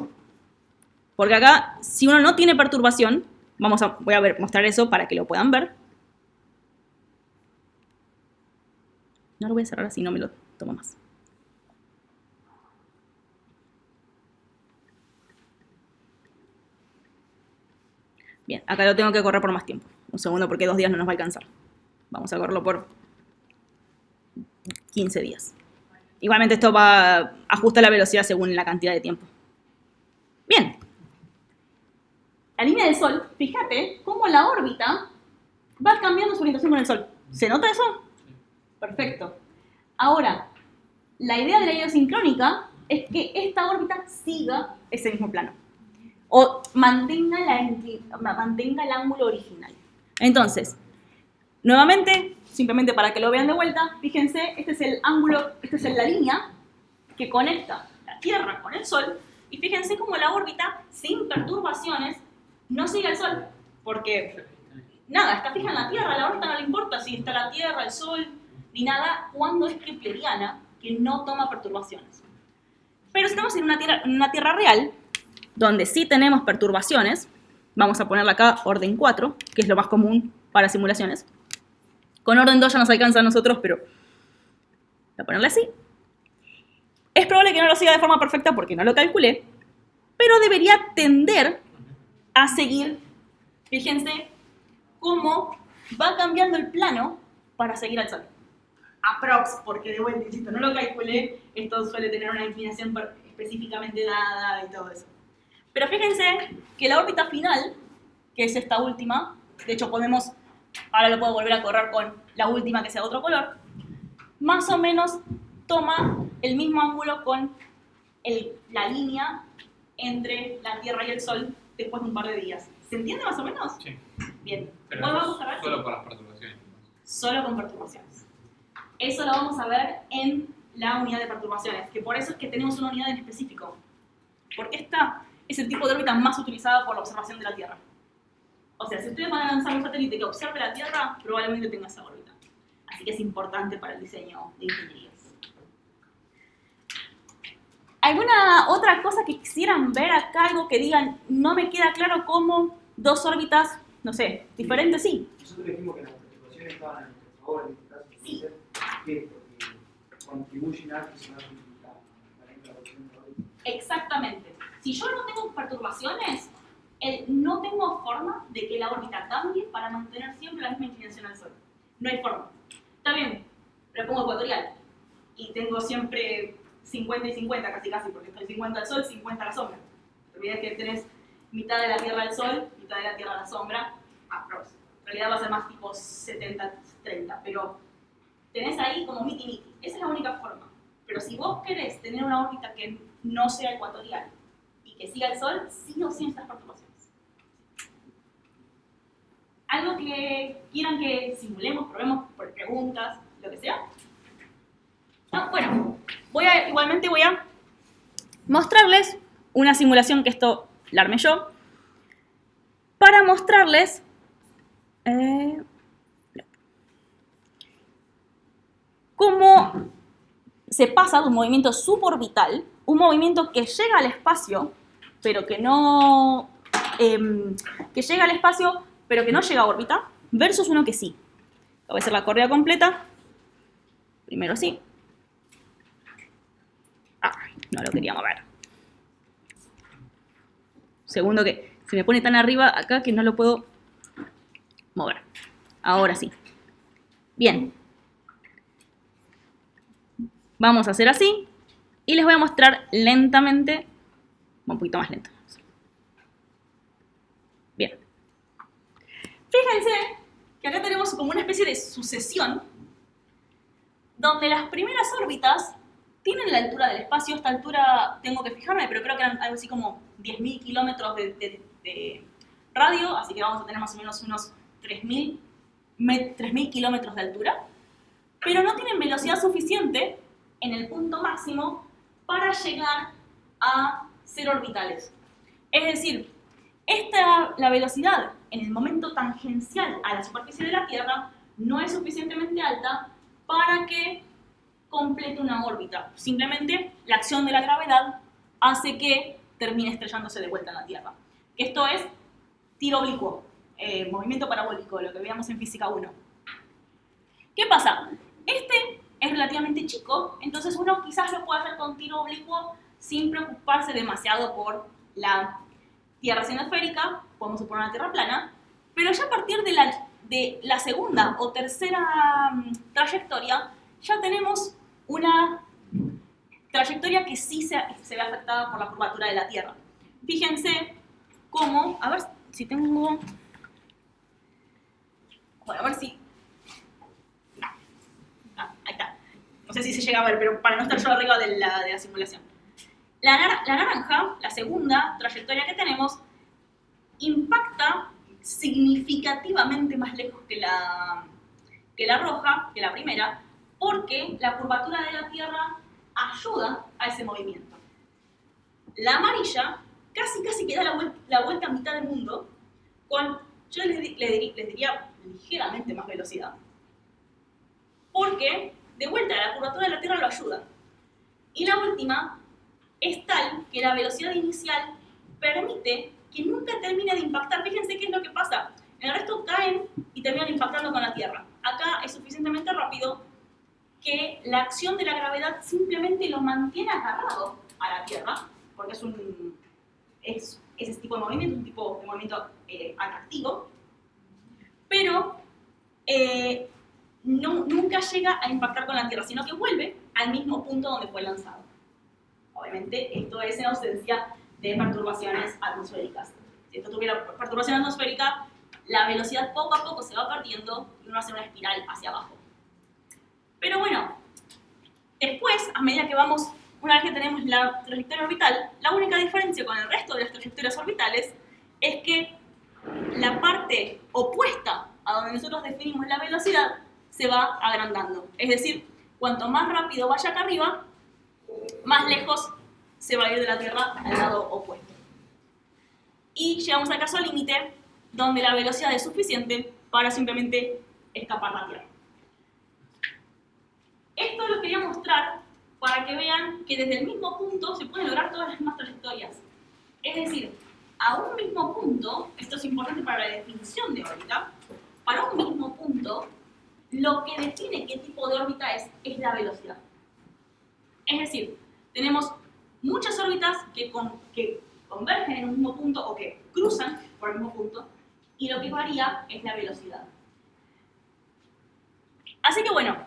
[SPEAKER 1] Porque acá, si uno no tiene perturbación, voy a mostrar eso para que lo puedan ver. No lo voy a cerrar así, no me lo tomo más. Bien, acá lo tengo que correr por más tiempo. Un segundo, porque 2 días no nos va a alcanzar. Vamos a correrlo por 15 días. Igualmente esto ajusta la velocidad según la cantidad de tiempo. Bien. La línea del Sol, fíjate cómo la órbita va cambiando su orientación con el Sol. ¿Se nota eso? Perfecto. Ahora, la idea de la heliosincrónica es que esta órbita siga ese mismo plano. O mantenga el ángulo original. Entonces, nuevamente, simplemente para que lo vean de vuelta, fíjense, este es el ángulo, esta es la línea que conecta la Tierra con el Sol, y fíjense cómo la órbita, sin perturbaciones, no sigue al Sol, porque nada, está fija en la Tierra, a la órbita no le importa si está la Tierra, el Sol, ni nada, cuando es kepleriana, que no toma perturbaciones. Pero si estamos en una tierra real, donde sí tenemos perturbaciones, vamos a ponerle acá orden 4, que es lo más común para simulaciones. Con orden 2 ya nos alcanza a nosotros, pero voy a ponerle así. Es probable que no lo siga de forma perfecta porque no lo calculé, pero debería tender a seguir, fíjense, cómo va cambiando el plano para seguir al Sol. Aprox, porque de vuelta, insisto, no lo calculé, esto suele tener una inclinación específicamente dada y todo eso. Pero fíjense que la órbita final, que es esta última, de hecho ahora lo puedo volver a correr con la última que sea de otro color, más o menos toma el mismo ángulo con la línea entre la Tierra y el Sol después de un par de días. ¿Se entiende más o menos?
[SPEAKER 3] Sí.
[SPEAKER 1] Bien.
[SPEAKER 3] Pero
[SPEAKER 1] Vamos a ver
[SPEAKER 3] solo por las perturbaciones.
[SPEAKER 1] Solo con perturbaciones. Eso lo vamos a ver en la unidad de perturbaciones, que por eso es que tenemos una unidad en específico. Porque esta es el tipo de órbita más utilizada por la observación de la Tierra. O sea, si ustedes van a lanzar un satélite que observe la Tierra, probablemente tenga esa órbita. Así que es importante para el diseño de ingenierías. ¿Alguna otra cosa que quisieran ver acá? Algo que digan, no me queda claro cómo dos órbitas, no sé, diferentes, sí.
[SPEAKER 7] Nosotros dijimos que las perturbaciones estaban a nuestro favor en este caso.
[SPEAKER 1] Sí.
[SPEAKER 7] Porque contribuyen a que se va a simplificar la ecuación de la órbita.
[SPEAKER 1] Exactamente. Si yo no tengo perturbaciones, no tengo forma de que la órbita cambie para mantener siempre la misma inclinación al Sol. No hay forma. Está bien, lo pongo ecuatorial y tengo siempre 50 y 50 casi, porque estoy 50 al Sol, 50 a la sombra. Te olvides que tenés mitad de la Tierra al Sol, mitad de la Tierra a la sombra, aprox. En realidad va a ser más tipo 70-30, pero tenés ahí como miti-miti. Esa es la única forma. Pero si vos querés tener una órbita que no sea ecuatorial y que siga el Sol sí o sí en estas perturbaciones. ¿Algo que quieran que simulemos, probemos por preguntas, lo que sea? No, bueno, igualmente voy a mostrarles una simulación que esto la armé yo, para mostrarles cómo se pasa de un movimiento suborbital, un movimiento que llega al espacio, pero que no llega a órbita, versus uno que sí. Voy a hacer la correa completa. Primero sí. No lo quería mover. Segundo que se me pone tan arriba acá que no lo puedo mover. Ahora sí. Bien. Vamos a hacer así. Y les voy a mostrar lentamente. Un poquito más lento. Bien. Fíjense que acá tenemos como una especie de sucesión donde las primeras órbitas tienen la altura del espacio. Esta altura tengo que fijarme, pero creo que eran algo así como 10.000 kilómetros de radio, así que vamos a tener más o menos unos 3.000 kilómetros de altura, pero no tienen velocidad suficiente en el punto máximo para llegar a ser orbitales. Es decir, la velocidad en el momento tangencial a la superficie de la Tierra no es suficientemente alta para que complete una órbita. Simplemente la acción de la gravedad hace que termine estrellándose de vuelta en la Tierra. Que esto es tiro oblicuo, movimiento parabólico, lo que veíamos en física 1. ¿Qué pasa? Este es relativamente chico, entonces uno quizás lo puede hacer con tiro oblicuo sin preocuparse demasiado por la Tierra siendo esférica, podemos suponer una Tierra plana, pero ya a partir de la segunda o tercera trayectoria, ya tenemos una trayectoria que sí se ve afectada por la curvatura de la Tierra. Fíjense cómo, a ver si tengo, bueno, a ver si, ahí está, no sé si se llega a ver, pero para no estar yo arriba de la simulación. La naranja, la segunda trayectoria que tenemos, impacta significativamente más lejos que la roja, que la primera, porque la curvatura de la Tierra ayuda a ese movimiento. La amarilla casi que da la vuelta a mitad del mundo, con, yo les diría, ligeramente más velocidad, porque de vuelta la curvatura de la Tierra lo ayuda. Y la última es tal que la velocidad inicial permite que nunca termine de impactar. Fíjense qué es lo que pasa. En el resto caen y terminan impactando con la Tierra. Acá es suficientemente rápido que la acción de la gravedad simplemente lo mantiene agarrado a la Tierra, porque es ese tipo de movimiento, un tipo de movimiento atractivo, pero nunca llega a impactar con la Tierra, sino que vuelve al mismo punto donde fue lanzado. Obviamente, esto es en ausencia de perturbaciones atmosféricas. Si esto tuviera perturbación atmosférica, la velocidad poco a poco se va perdiendo y uno hace una espiral hacia abajo. Pero bueno, después, a medida que vamos, una vez que tenemos la trayectoria orbital, la única diferencia con el resto de las trayectorias orbitales es que la parte opuesta a donde nosotros definimos la velocidad se va agrandando. Es decir, cuanto más rápido vaya acá arriba, más lejos se va a ir de la Tierra al lado opuesto. Y llegamos al caso límite, donde la velocidad es suficiente para simplemente escapar la Tierra. Esto lo quería mostrar para que vean que desde el mismo punto se pueden lograr todas las mismas trayectorias. Es decir, a un mismo punto, esto es importante para la definición de órbita, para un mismo punto, lo que define qué tipo de órbita es la velocidad. Es decir, tenemos muchas órbitas que convergen en un mismo punto o que cruzan por el mismo punto, y lo que varía es la velocidad. Así que bueno,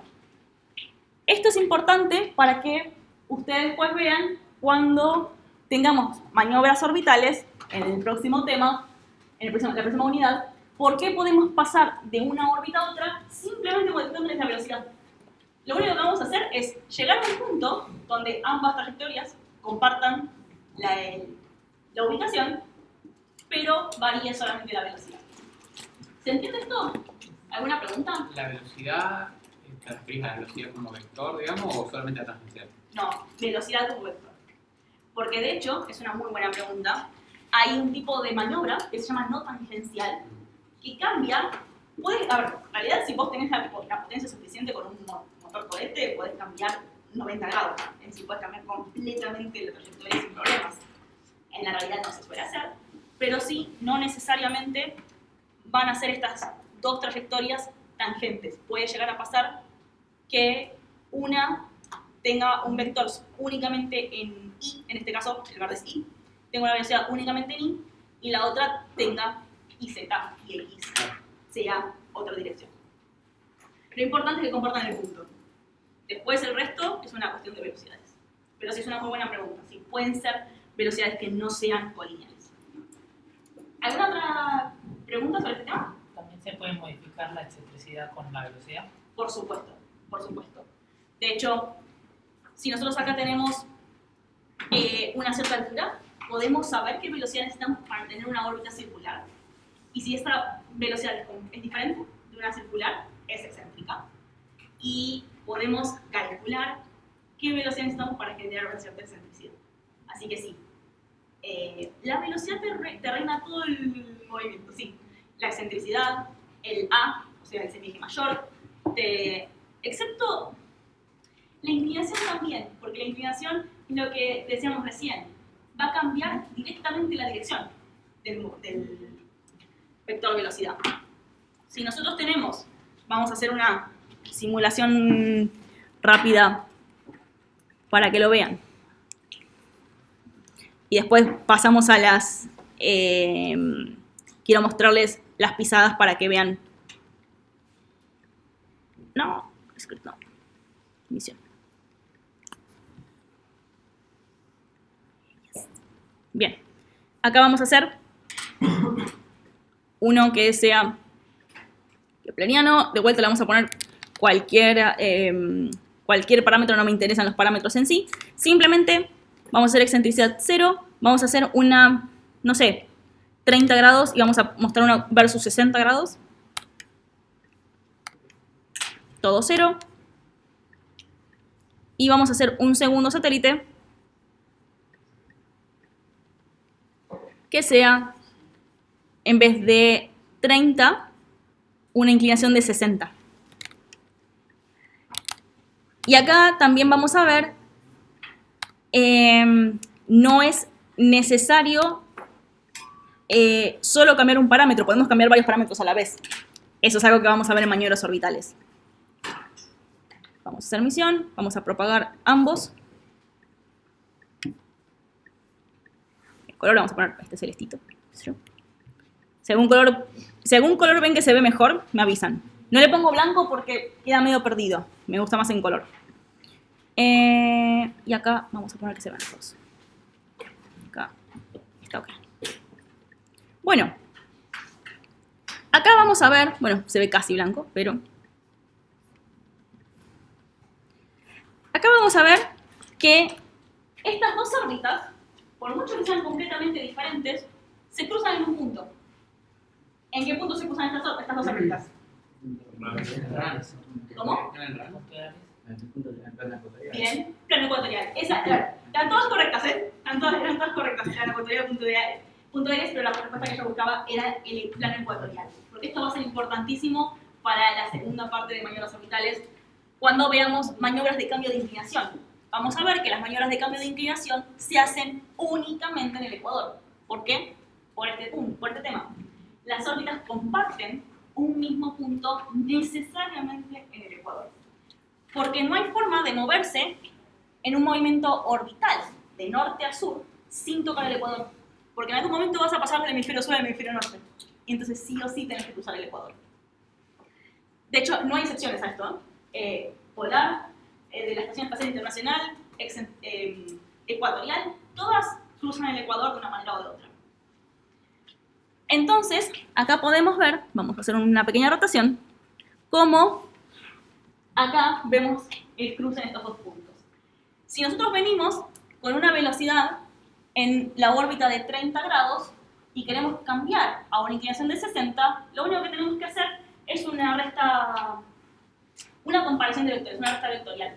[SPEAKER 1] esto es importante para que ustedes después vean cuando tengamos maniobras orbitales en el próximo tema, en la próxima unidad, por qué podemos pasar de una órbita a otra simplemente modificándoles la velocidad. Lo único que vamos a hacer es llegar a un punto donde ambas trayectorias compartan la ubicación, pero varía solamente la velocidad. ¿Se entiende esto? ¿Alguna pregunta?
[SPEAKER 3] ¿La velocidad, te referís a la velocidad como vector, digamos, o solamente a tangencial?
[SPEAKER 1] No, velocidad como vector. Porque de hecho, es una muy buena pregunta, hay un tipo de maniobra que se llama no tangencial, que cambia, a ver, en realidad si vos tenés la potencia suficiente con un motor cohete, podés cambiar 90 grados, es decir, podés cambiar completamente la trayectoria sin problemas. En la realidad no se suele hacer, pero sí, no necesariamente van a ser estas dos trayectorias tangentes. Puede llegar a pasar que una tenga un vector únicamente en y, en este caso el verde es y, tenga una velocidad únicamente en y, y la otra tenga iz y x sea otra dirección. Lo importante es que compartan el punto. Después el resto es una cuestión de velocidades. Pero sí es una muy buena pregunta. Sí, pueden ser velocidades que no sean colineales. ¿Alguna otra pregunta sobre este tema?
[SPEAKER 4] ¿También se puede modificar la excentricidad con la velocidad?
[SPEAKER 1] Por supuesto, por supuesto. De hecho, si nosotros acá tenemos una cierta altura, podemos saber qué velocidad necesitamos para tener una órbita circular. Y si esta velocidad es diferente de una circular, es excéntrica. Y podemos calcular qué velocidad necesitamos para generar una cierta excentricidad. Así que sí, la velocidad te reina todo el movimiento, sí. La excentricidad, el A, o sea, el semieje mayor, excepto la inclinación también, porque la inclinación es lo que decíamos recién, va a cambiar directamente la dirección del vector velocidad. Si nosotros tenemos, vamos a hacer una simulación rápida para que lo vean. Y después pasamos a las... quiero mostrarles las pisadas para que vean. No, script no. Misión. Bien. Acá vamos a hacer uno que sea kepleriano. De vuelta le vamos a poner cualquier parámetro, no me interesan los parámetros en sí. Simplemente vamos a hacer excentricidad 0. Vamos a hacer una, no sé, 30 grados y vamos a mostrar una versus 60 grados. Todo 0. Y vamos a hacer un segundo satélite que sea, en vez de 30, una inclinación de 60. Y acá también vamos a ver, no es necesario solo cambiar un parámetro, podemos cambiar varios parámetros a la vez. Eso es algo que vamos a ver en maniobras orbitales. Vamos a hacer misión, vamos a propagar ambos. El color vamos a poner este celestito. Según color ven que se ve mejor, me avisan. No le pongo blanco porque queda medio perdido. Me gusta más en color. Y acá vamos a poner que se vean los dos. Acá está ok. Bueno, acá vamos a ver, bueno, se ve casi blanco, pero... Acá vamos a ver que estas dos órbitas, por mucho que sean completamente diferentes, se cruzan en un punto. ¿En qué punto se cruzan estas dos órbitas? ¿Cómo? Bien, plano ecuatorial. Están todas correctas, ¿eh? Están todas correctas. Plano ecuatorial, punto de pero la respuesta que yo buscaba era el plano ecuatorial. Porque esto va a ser importantísimo para la segunda parte de maniobras orbitales cuando veamos maniobras de cambio de inclinación. Vamos a ver que las maniobras de cambio de inclinación se hacen únicamente en el ecuador. ¿Por qué? Por este tema. Las órbitas comparten un mismo punto necesariamente en el ecuador. Porque no hay forma de moverse en un movimiento orbital de norte a sur sin tocar el ecuador. Porque en algún momento vas a pasar del hemisferio sur al hemisferio norte. Y entonces sí o sí tenés que cruzar el ecuador. De hecho, no hay excepciones a esto. Polar, de la Estación Espacial Internacional, ecuatorial, todas cruzan el ecuador de una manera o de otra. Entonces, acá podemos ver, vamos a hacer una pequeña rotación, cómo acá vemos el cruce en estos dos puntos. Si nosotros venimos con una velocidad en la órbita de 30 grados y queremos cambiar a una inclinación de 60, lo único que tenemos que hacer es una comparación de vectores, una resta vectorial.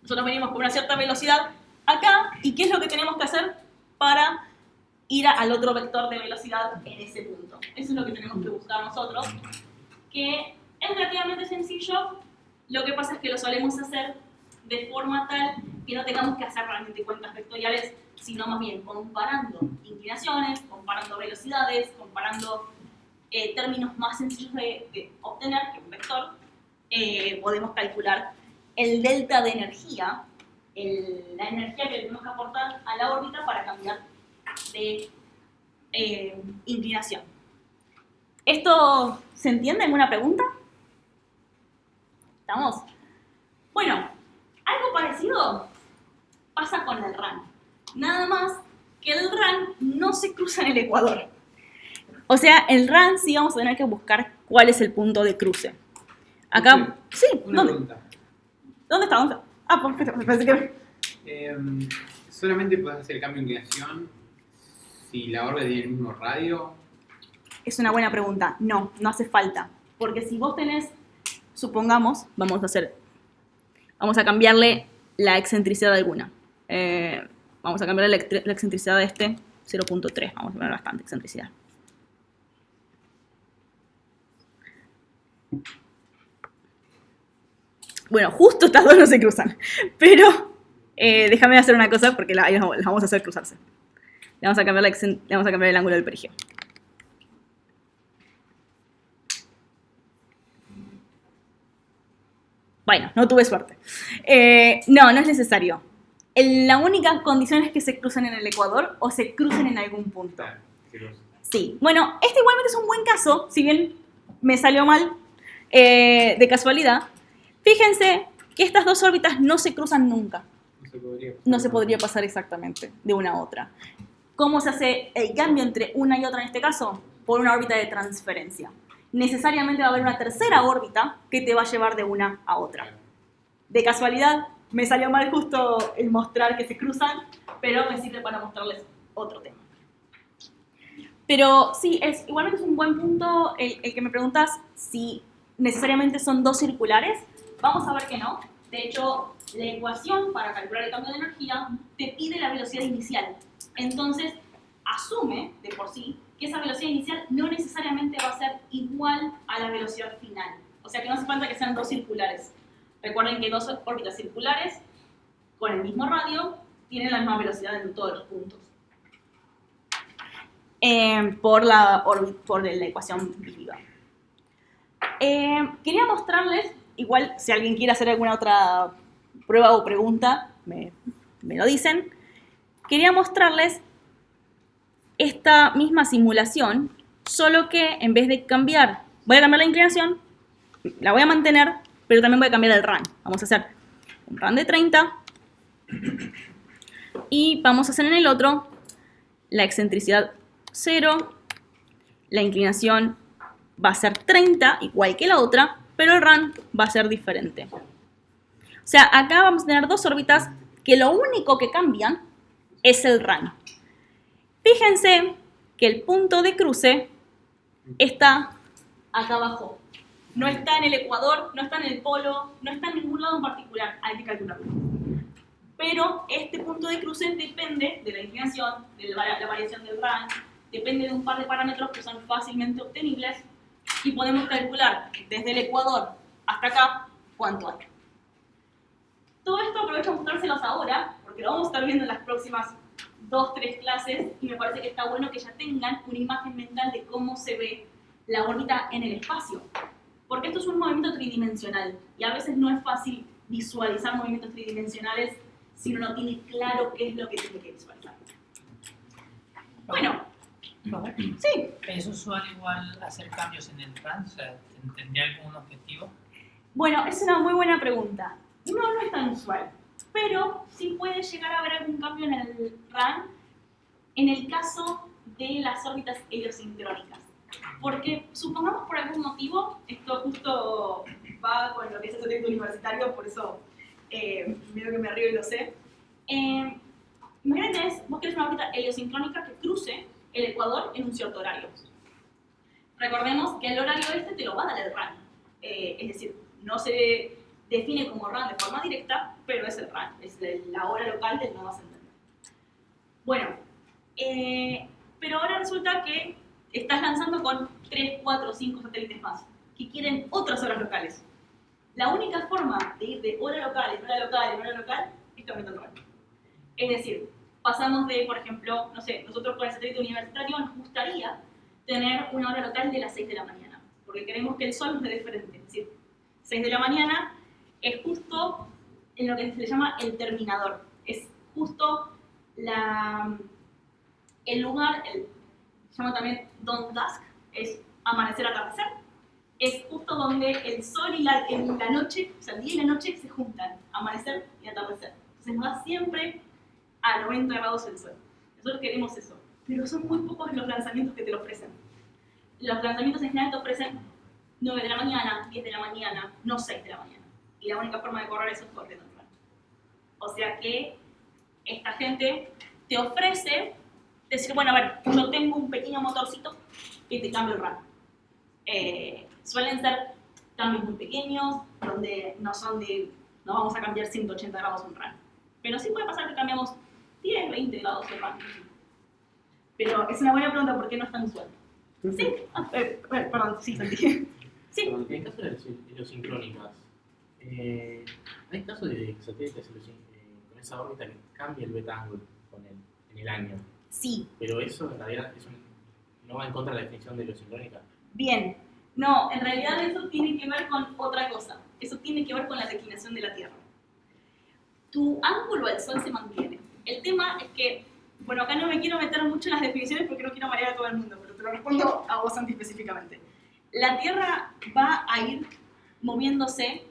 [SPEAKER 1] Nosotros venimos con una cierta velocidad acá, ¿y qué es lo que tenemos que hacer para ir al otro vector de velocidad en ese punto? Eso es lo que tenemos que buscar nosotros, que es relativamente sencillo. Lo que pasa es que lo solemos hacer de forma tal que no tengamos que hacer realmente cuentas vectoriales, sino más bien comparando inclinaciones, comparando velocidades, comparando términos más sencillos de obtener que un vector. Podemos calcular el delta de energía, la energía que tenemos que aportar a la órbita para cambiar de inclinación. ¿Esto se entiende? ¿Alguna pregunta? ¿Estamos? Bueno, algo parecido pasa con el RAN. Nada más que el RAN no se cruza en el ecuador. O sea, el RAN sí vamos a tener que buscar cuál es el punto de cruce. Acá, sí,
[SPEAKER 3] Una
[SPEAKER 1] ¿dónde?
[SPEAKER 3] pregunta.
[SPEAKER 1] ¿Dónde está? ¿Dónde está? Ah, perfecto, me parece que...
[SPEAKER 3] ¿Solamente puedes hacer el cambio de inclinación si la órbita tiene el mismo radio?
[SPEAKER 1] Es una buena pregunta. No, no hace falta. Porque si vos tenés, supongamos, vamos a cambiarle la excentricidad alguna. Vamos a cambiarle la excentricidad de este 0.3. Vamos a poner bastante excentricidad. Bueno, justo estas dos no se cruzan. Pero déjame hacer una cosa porque las vamos a hacer cruzarse. Le vamos a cambiar el ángulo del perigeo. Bueno, no tuve suerte. No es necesario. La única condición es que se crucen en el ecuador o se crucen en algún punto.
[SPEAKER 3] Claro, sí, lo sé.
[SPEAKER 1] Sí, bueno, este igualmente es un buen caso, si bien me salió mal de casualidad. Fíjense que estas dos órbitas no se cruzan nunca. No se podría pasar exactamente de una a otra. ¿Cómo se hace el cambio entre una y otra en este caso? Por una órbita de transferencia. Necesariamente va a haber una tercera órbita que te va a llevar de una a otra. De casualidad, me salió mal justo el mostrar que se cruzan, pero me sirve para mostrarles otro tema. Pero sí, igualmente es un buen punto el que me preguntas si necesariamente son dos circulares. Vamos a ver que no. De hecho, la ecuación para calcular el cambio de energía te pide la velocidad inicial. Entonces, asume de por sí que esa velocidad inicial no necesariamente va a ser igual a la velocidad final. O sea que no hace falta que sean dos circulares. Recuerden que dos órbitas circulares con el mismo radio tienen la misma velocidad en todos los puntos. Por la ecuación viva. Quería mostrarles, igual si alguien quiere hacer alguna otra prueba o pregunta, me lo dicen. Quería mostrarles esta misma simulación, solo que en vez de cambiar, voy a cambiar la inclinación, la voy a mantener, pero también voy a cambiar el RAN. Vamos a hacer un RAN de 30 y vamos a hacer en el otro la excentricidad 0, la inclinación va a ser 30, igual que la otra, pero el RAN va a ser diferente. O sea, acá vamos a tener dos órbitas que lo único que cambian es el RAN. Fíjense que el punto de cruce está acá abajo. No está en el ecuador, no está en el polo, no está en ningún lado en particular. Hay que calcularlo. Pero este punto de cruce depende de la inclinación, de la variación del RAN, depende de un par de parámetros que son fácilmente obtenibles y podemos calcular desde el ecuador hasta acá cuánto hay. Todo esto aprovecho a mostrárselos ahora, porque lo vamos a estar viendo en las próximas 2-3 clases y me parece que está bueno que ya tengan una imagen mental de cómo se ve la órbita en el espacio. Porque esto es un movimiento tridimensional y a veces no es fácil visualizar movimientos tridimensionales si uno no tiene claro qué es lo que tiene que visualizar. Bueno, sí.
[SPEAKER 4] ¿Es usual igual hacer cambios en el RAN? O sea, ¿tendría algún objetivo?
[SPEAKER 1] Bueno, es una muy buena pregunta. No es tan usual, pero sí puede llegar a haber algún cambio en el RAN en el caso de las órbitas heliosincrónicas. Porque supongamos por algún motivo, esto justo va con lo que es el sector universitario, por eso veo que me río y lo sé. Imagínate, vos querés una órbita heliosincrónica que cruce el ecuador en un cierto horario. Recordemos que el horario este te lo va a dar el RAN. Es decir, no se define como RAN de forma directa, pero es el RAN, es la hora local del nodo ascendente. Bueno, pero ahora resulta que estás lanzando con 3, 4, 5 satélites más, que quieren otras horas locales. La única forma de ir de hora local en hora local en hora local es cambiando el RAN. Es decir, pasamos de, por ejemplo, no sé, nosotros con el satélite universitario nos gustaría tener una hora local de las 6 de la mañana, porque queremos que el sol nos dé diferente. Es decir, 6 de la mañana es justo en lo que se le llama el terminador. Es justo el lugar, se llama también dawn dusk, es amanecer atardecer. Es justo donde el sol y la noche, o sea, el día y la noche se juntan, amanecer y atardecer. Entonces nos da siempre a 90 grados el sol. Nosotros queremos eso, pero son muy pocos los lanzamientos que te lo ofrecen. Los lanzamientos en general te ofrecen 9 de la mañana, 10 de la mañana, no 6 de la mañana. Y la única forma de correr eso es corriendo el RAN. O sea que esta gente te ofrece decir, bueno, a ver, yo tengo un pequeño motorcito que te cambio el RAN. Suelen ser cambios muy pequeños, donde no vamos a cambiar 180 grados un RAN. Pero sí puede pasar que cambiamos 10, 20 grados de RAN. Pero es una buena pregunta, ¿por qué no es tan usual? Sí, perdón, sí, Santi. Sí.
[SPEAKER 6] En el caso de las heliosincrónicas, ¿hay casos de satélites con esa órbita que cambia el beta angle en el año?
[SPEAKER 1] Sí.
[SPEAKER 6] Pero eso en realidad no va en contra de la definición de heliosincrónica.
[SPEAKER 1] Bien. No, en realidad eso tiene que ver con otra cosa. Eso tiene que ver con la declinación de la Tierra. Tu ángulo al Sol se mantiene. El tema es que, bueno, acá no me quiero meter mucho en las definiciones porque no quiero marear a todo el mundo, pero te lo respondo a vos, Santi, específicamente. La Tierra va a ir moviéndose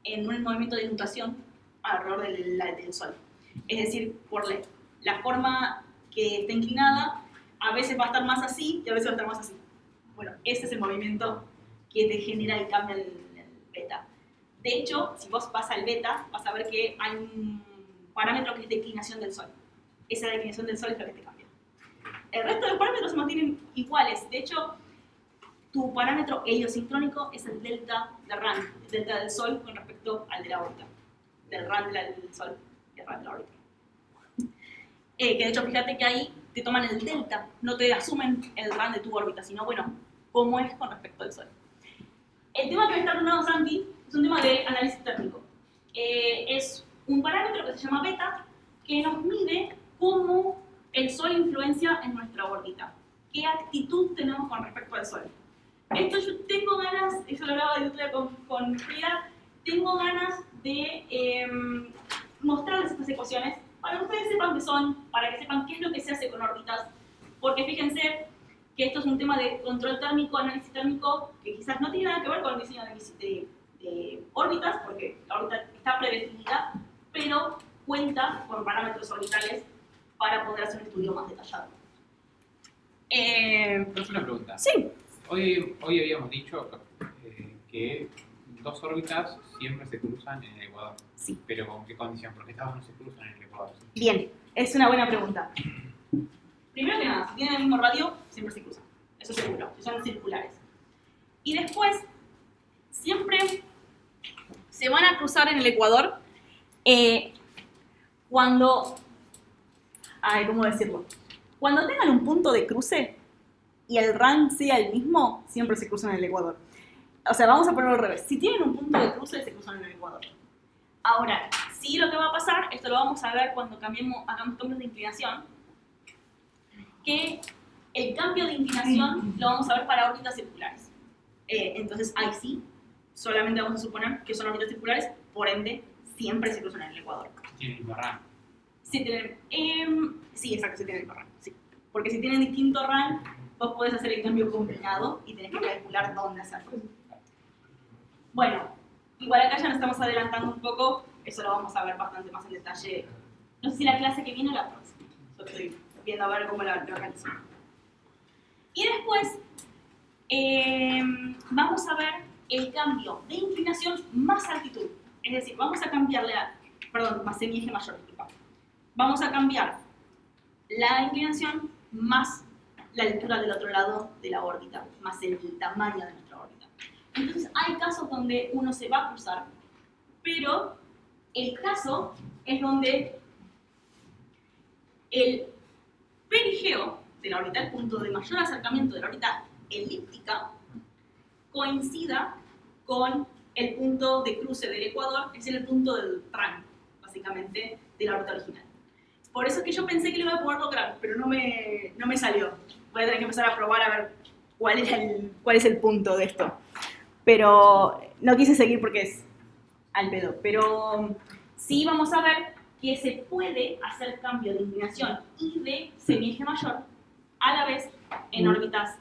[SPEAKER 1] en un movimiento de nutación alrededor del Sol. Es decir, por la forma que está inclinada, a veces va a estar más así y a veces va a estar más así. Bueno, ese es el movimiento que te genera y cambia el beta. De hecho, si vos vas al beta, vas a ver que hay un parámetro que es declinación del Sol. Esa declinación del Sol es lo que te cambia. El resto de los parámetros se mantienen iguales. De hecho, tu parámetro heliosincrónico es el delta de RAN, el delta del Sol con respecto al de la órbita. Del RAN del Sol y el RAN de la órbita. Que de hecho, fíjate que ahí te toman el delta, no te asumen el RAN de tu órbita, sino, bueno, cómo es con respecto al Sol. El tema que me está preguntando Santi es un tema de análisis térmico. Es un parámetro que se llama beta, que nos mide cómo el Sol influencia en nuestra órbita. ¿Qué actitud tenemos con respecto al Sol? Esto yo tengo ganas, eso lo hablaba de otro día con Frida, tengo ganas de mostrarles estas ecuaciones para que ustedes sepan qué son, para que sepan qué es lo que se hace con órbitas, porque fíjense que esto es un tema de control térmico, análisis térmico, que quizás no tiene nada que ver con el diseño de órbitas, porque la órbita está predefinida, pero cuenta con parámetros orbitales para poder hacer un estudio más detallado.
[SPEAKER 3] Entonces una pregunta.
[SPEAKER 1] Sí.
[SPEAKER 3] Hoy habíamos dicho que dos órbitas siempre se cruzan en el ecuador.
[SPEAKER 1] Sí.
[SPEAKER 3] ¿Pero con qué condición? Porque estas no se cruzan en el ecuador.
[SPEAKER 1] Bien, es una buena pregunta. Primero que nada, si tienen el mismo radio, siempre se cruzan. Eso seguro, si son circulares. Y después, siempre se van a cruzar en el ecuador cuando... Ay, ¿cómo decirlo? Cuando tengan un punto de cruce y el RAN sea el mismo, siempre se cruzan en el ecuador. O sea, vamos a ponerlo al revés. Si tienen un punto de cruce, se cruzan en el ecuador. Ahora, sí, lo que va a pasar, esto lo vamos a ver cuando hagamos cambios de inclinación, que el cambio de inclinación lo vamos a ver para órbitas circulares. Entonces, ahí sí, solamente vamos a suponer que son órbitas circulares, por ende, siempre se cruzan en el ecuador.
[SPEAKER 3] Tienen el mismo RAN.
[SPEAKER 1] Sí, exacto, sí tienen el mismo RAN, sí. Porque si tienen distinto RAN, vos podés hacer el cambio combinado y tenés que calcular dónde hacerlo. Bueno, igual acá ya nos estamos adelantando un poco, eso lo vamos a ver bastante más en detalle. No sé si la clase que viene o la próxima. Yo estoy viendo a ver cómo lo organizo. Y después vamos a ver el cambio de inclinación más altitud. Es decir, vamos a cambiarle más semieje mayor, disculpa. Vamos a cambiar la inclinación más la altura del otro lado de la órbita, más el tamaño de nuestra órbita. Entonces hay casos donde uno se va a cruzar, pero el caso es donde el perigeo de la órbita, el punto de mayor acercamiento de la órbita elíptica, coincida con el punto de cruce del ecuador, es decir, el punto del RAN, básicamente, de la órbita original. Por eso es que yo pensé que lo iba a poder lograr, pero no me salió. Voy a tener que empezar a probar a ver cuál es el punto de esto. Pero no quise seguir porque es al pedo. Pero sí vamos a ver que se puede hacer cambio de inclinación y de semieje mayor a la vez en órbitas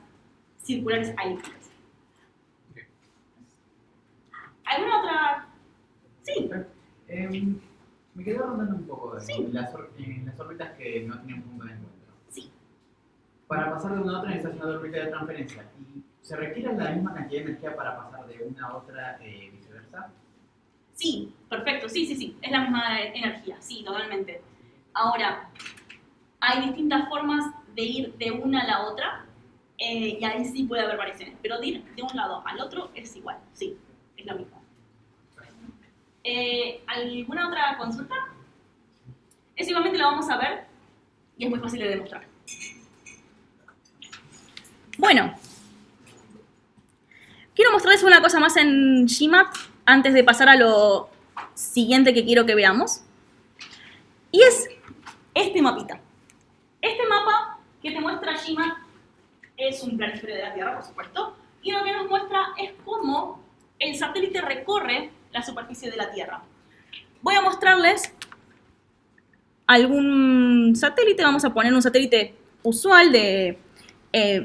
[SPEAKER 1] circulares elípticas. ¿Alguna otra? Sí.
[SPEAKER 8] Me quedé rondando un poco
[SPEAKER 1] Sí.
[SPEAKER 8] en las órbitas que no tienen punto de encuentro.
[SPEAKER 1] Sí.
[SPEAKER 8] Para pasar de una a otra necesitas una órbita de transferencia. ¿Y se requiere la misma cantidad de energía para pasar de una a otra viceversa?
[SPEAKER 1] Sí, perfecto, sí, es la misma energía, sí, totalmente. Ahora, hay distintas formas de ir de una a la otra, y ahí sí puede haber variaciones, pero de ir de un lado al otro es igual, sí, es lo mismo. ¿Alguna otra consulta? Eso igualmente lo vamos a ver, y es muy fácil de demostrar. Bueno, quiero mostrarles una cosa más en GMAP, antes de pasar a lo siguiente que quiero que veamos. Y es este mapita. Este mapa que te muestra GMAP es un planífero de la Tierra, por supuesto, y lo que nos muestra es cómo el satélite recorre la superficie de la Tierra. Voy a mostrarles algún satélite. Vamos a poner un satélite usual de,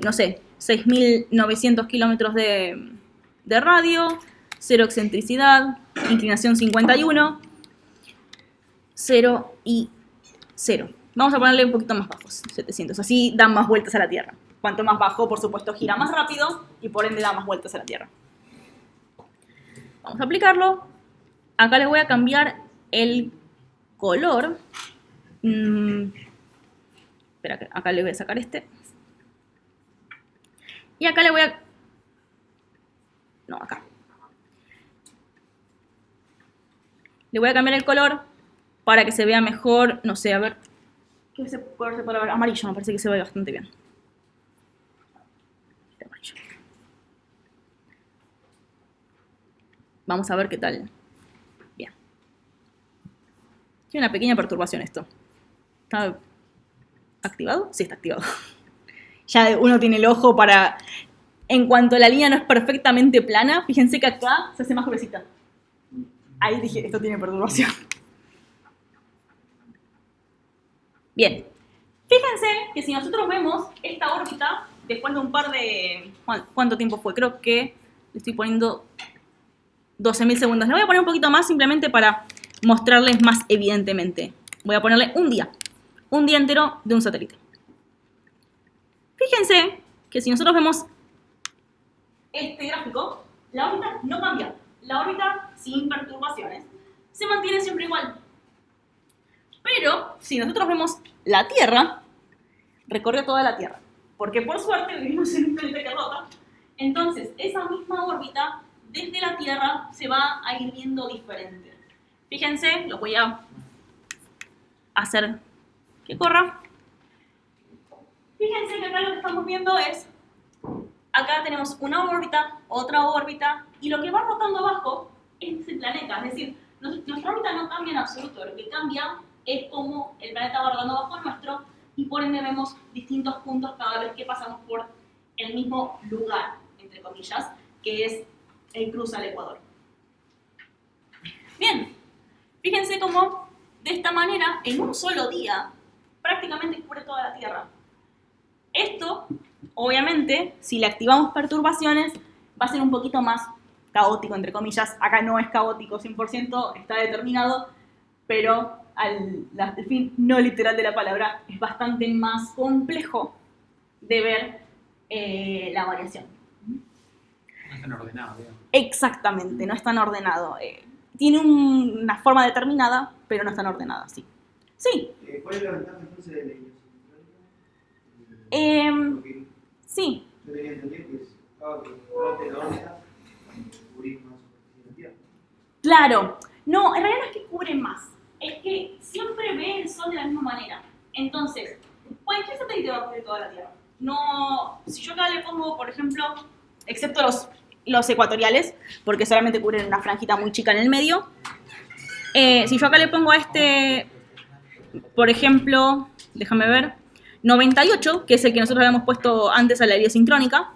[SPEAKER 1] no sé, 6.900 kilómetros de radio, 0 excentricidad, inclinación 51, 0 y 0. Vamos a ponerle un poquito más bajos, 700. Así dan más vueltas a la Tierra. Cuanto más bajo, por supuesto, gira más rápido y por ende da más vueltas a la Tierra. Vamos a aplicarlo. Acá le voy a cambiar el color. Espera, que acá le voy a sacar este. Y acá le voy a... No, acá. Le voy a cambiar el color para que se vea mejor, no sé, a ver, ¿qué color se puede ver? Amarillo, me parece que se ve bastante bien. Este amarillo. Vamos a ver qué tal. Bien. Tiene una pequeña perturbación esto. ¿Está activado? Sí, está activado. Ya uno tiene el ojo para... En cuanto la línea no es perfectamente plana, fíjense que acá se hace más gruesita. Ahí dije, esto tiene perturbación. Bien. Fíjense que si nosotros vemos esta órbita, después de un par de... ¿Cuánto tiempo fue? Creo que le estoy poniendo 12.000 segundos. Le voy a poner un poquito más simplemente para mostrarles más evidentemente. Voy a ponerle un día. Un día entero de un satélite. Fíjense que si nosotros vemos este gráfico, la órbita no cambia. La órbita sin perturbaciones se mantiene siempre igual. Pero si nosotros vemos la Tierra, recorre toda la Tierra. Porque por suerte vivimos en un planeta que rota. Entonces, esa misma órbita desde la Tierra se va a ir viendo diferente. Fíjense, lo voy a hacer que corra. Fíjense que acá lo que estamos viendo es, acá tenemos una órbita, otra órbita, y lo que va rotando abajo es el planeta. Es decir, nuestra órbita no cambia en absoluto, lo que cambia es cómo el planeta va rotando abajo nuestro, y por ende vemos distintos puntos cada vez que pasamos por el mismo lugar, entre comillas, que es el cruce al Ecuador. Bien, fíjense cómo de esta manera, en un solo día, prácticamente cubre toda la Tierra. Esto, obviamente, si le activamos perturbaciones, va a ser un poquito más caótico, entre comillas. Acá no es caótico 100%, está determinado, pero al fin no literal de la palabra, es bastante más complejo de ver la variación.
[SPEAKER 3] No están ordenados, digamos.
[SPEAKER 1] Exactamente, no es tan ordenado. Tiene una forma determinada, pero no es tan ordenada, sí. Sí.
[SPEAKER 7] ¿Cuál es la ventaja entonces de la ilusión?
[SPEAKER 1] Sí,
[SPEAKER 7] Yo tenía entendido que es que fronte la órbita cubrir una superficie de la Tierra.
[SPEAKER 1] claro. No, en realidad no es que cubre más. Es que siempre ve el Sol de la misma manera. Entonces, cualquier satélite va a cubrir toda la Tierra. No, si yo acá le pongo, por ejemplo, excepto los ecuatoriales, porque solamente cubren una franjita muy chica en el medio. Si yo acá le pongo a este, por ejemplo, déjame ver, 98, que es el que nosotros habíamos puesto antes a la heliosincrónica.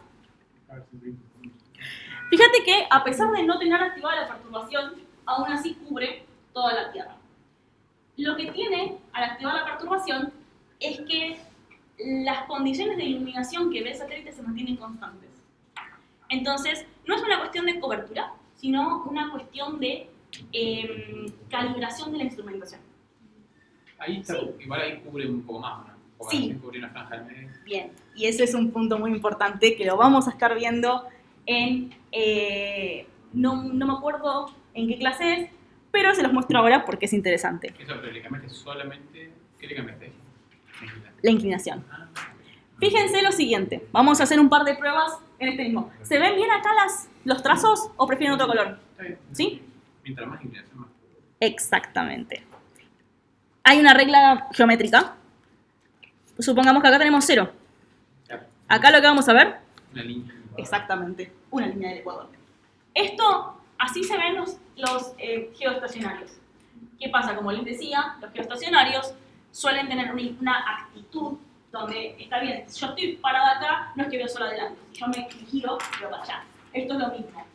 [SPEAKER 1] Fíjate que a pesar de no tener activada la perturbación, aún así cubre toda la Tierra. Lo que tiene al activar la perturbación es que las condiciones de iluminación que ve el satélite se mantienen constantes. Entonces, no es una cuestión de cobertura, sino una cuestión de calibración de la instrumentación.
[SPEAKER 3] Ahí está,
[SPEAKER 1] Sí.
[SPEAKER 3] igual ahí cubre un poco más, ¿no? Porque
[SPEAKER 1] Sí.
[SPEAKER 3] cubre una franja del medio.
[SPEAKER 1] Bien, y ese es un punto muy importante que lo vamos a estar viendo en, no me acuerdo en qué clase es, pero se los muestro ahora porque es interesante.
[SPEAKER 3] Eso, pero le cambiaste solamente, ¿qué le cambiaste?
[SPEAKER 1] La inclinación.
[SPEAKER 3] Ah,
[SPEAKER 1] Fíjense lo siguiente, vamos a hacer un par de pruebas en este mismo. ¿Se ven bien acá los trazos o prefieren otro color?
[SPEAKER 3] está bien.
[SPEAKER 1] ¿Sí?
[SPEAKER 3] Mientras más inclinación, más.
[SPEAKER 1] Exactamente. Hay una regla geométrica. Supongamos que acá tenemos 0. Acá lo que vamos a ver,
[SPEAKER 3] Una línea.
[SPEAKER 1] exactamente, una línea del ecuador. Esto, así se ven los geoestacionarios. ¿Qué pasa? Como les decía, los geoestacionarios suelen tener una actitud donde, está bien, si yo estoy parada acá, no es que veo solo adelante. Si yo me giro, veo para allá. Esto es lo mismo.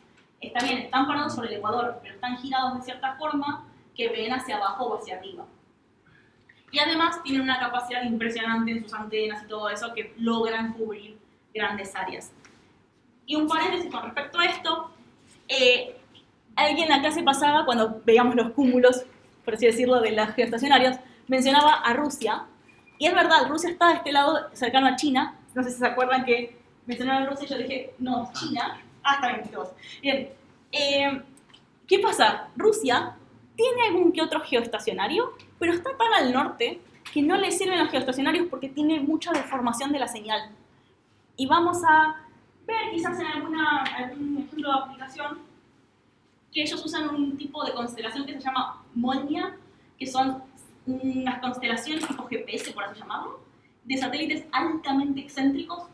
[SPEAKER 1] Está bien, están parados sobre el ecuador, pero están girados de cierta forma que ven hacia abajo o hacia arriba. Y además tienen una capacidad impresionante en sus antenas y todo eso que logran cubrir grandes áreas. Y un paréntesis con respecto a esto, alguien en la clase pasada, cuando veíamos los cúmulos, por así decirlo, de los geoestacionarios, mencionaba a Rusia. Y es verdad, Rusia está de este lado cercano a China. No sé si se acuerdan que mencionaron a Rusia y yo dije, no, China. Ah, está bien, todos. Bien. ¿Qué pasa? Rusia tiene algún que otro geoestacionario, pero está tan al norte que no le sirven los geoestacionarios porque tiene mucha deformación de la señal. Y vamos a ver quizás en algún ejemplo de aplicación que ellos usan un tipo de constelación que se llama Molnia, que son unas constelaciones tipo GPS, por así llamarlo, de satélites altamente excéntricos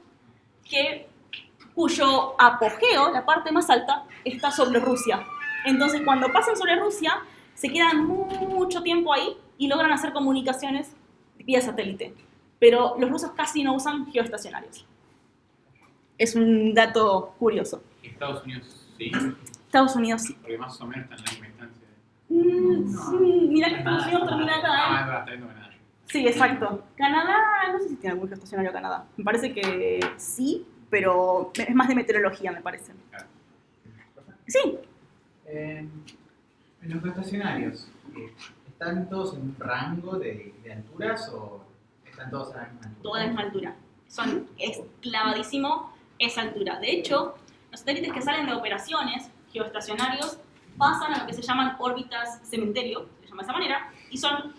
[SPEAKER 1] cuyo apogeo, la parte más alta, está sobre Rusia. Entonces, cuando pasan sobre Rusia, se quedan mucho tiempo ahí y logran hacer comunicaciones vía satélite. Pero los rusos casi no usan geoestacionarios. Es un dato curioso.
[SPEAKER 3] Estados Unidos, sí.
[SPEAKER 1] Estados Unidos sí.
[SPEAKER 3] Porque más o menos está en la misma instancia.
[SPEAKER 1] Mirá que Estados Unidos termina acá,
[SPEAKER 3] Ah,
[SPEAKER 1] ¿eh?
[SPEAKER 3] es verdad, está viendo Canadá.
[SPEAKER 1] Sí, exacto. Canadá, no sé si tiene algún geoestacionario Canadá. Me parece que sí, pero es más de meteorología, me parece. Sí.
[SPEAKER 8] En los geoestacionarios, ¿están todos en un rango de alturas o están todos a la misma altura?
[SPEAKER 1] Toda la misma altura. Es clavadísimo esa altura. De hecho, los satélites que salen de operaciones geoestacionarios pasan a lo que se llaman órbitas cementerio, se llama de esa manera, y son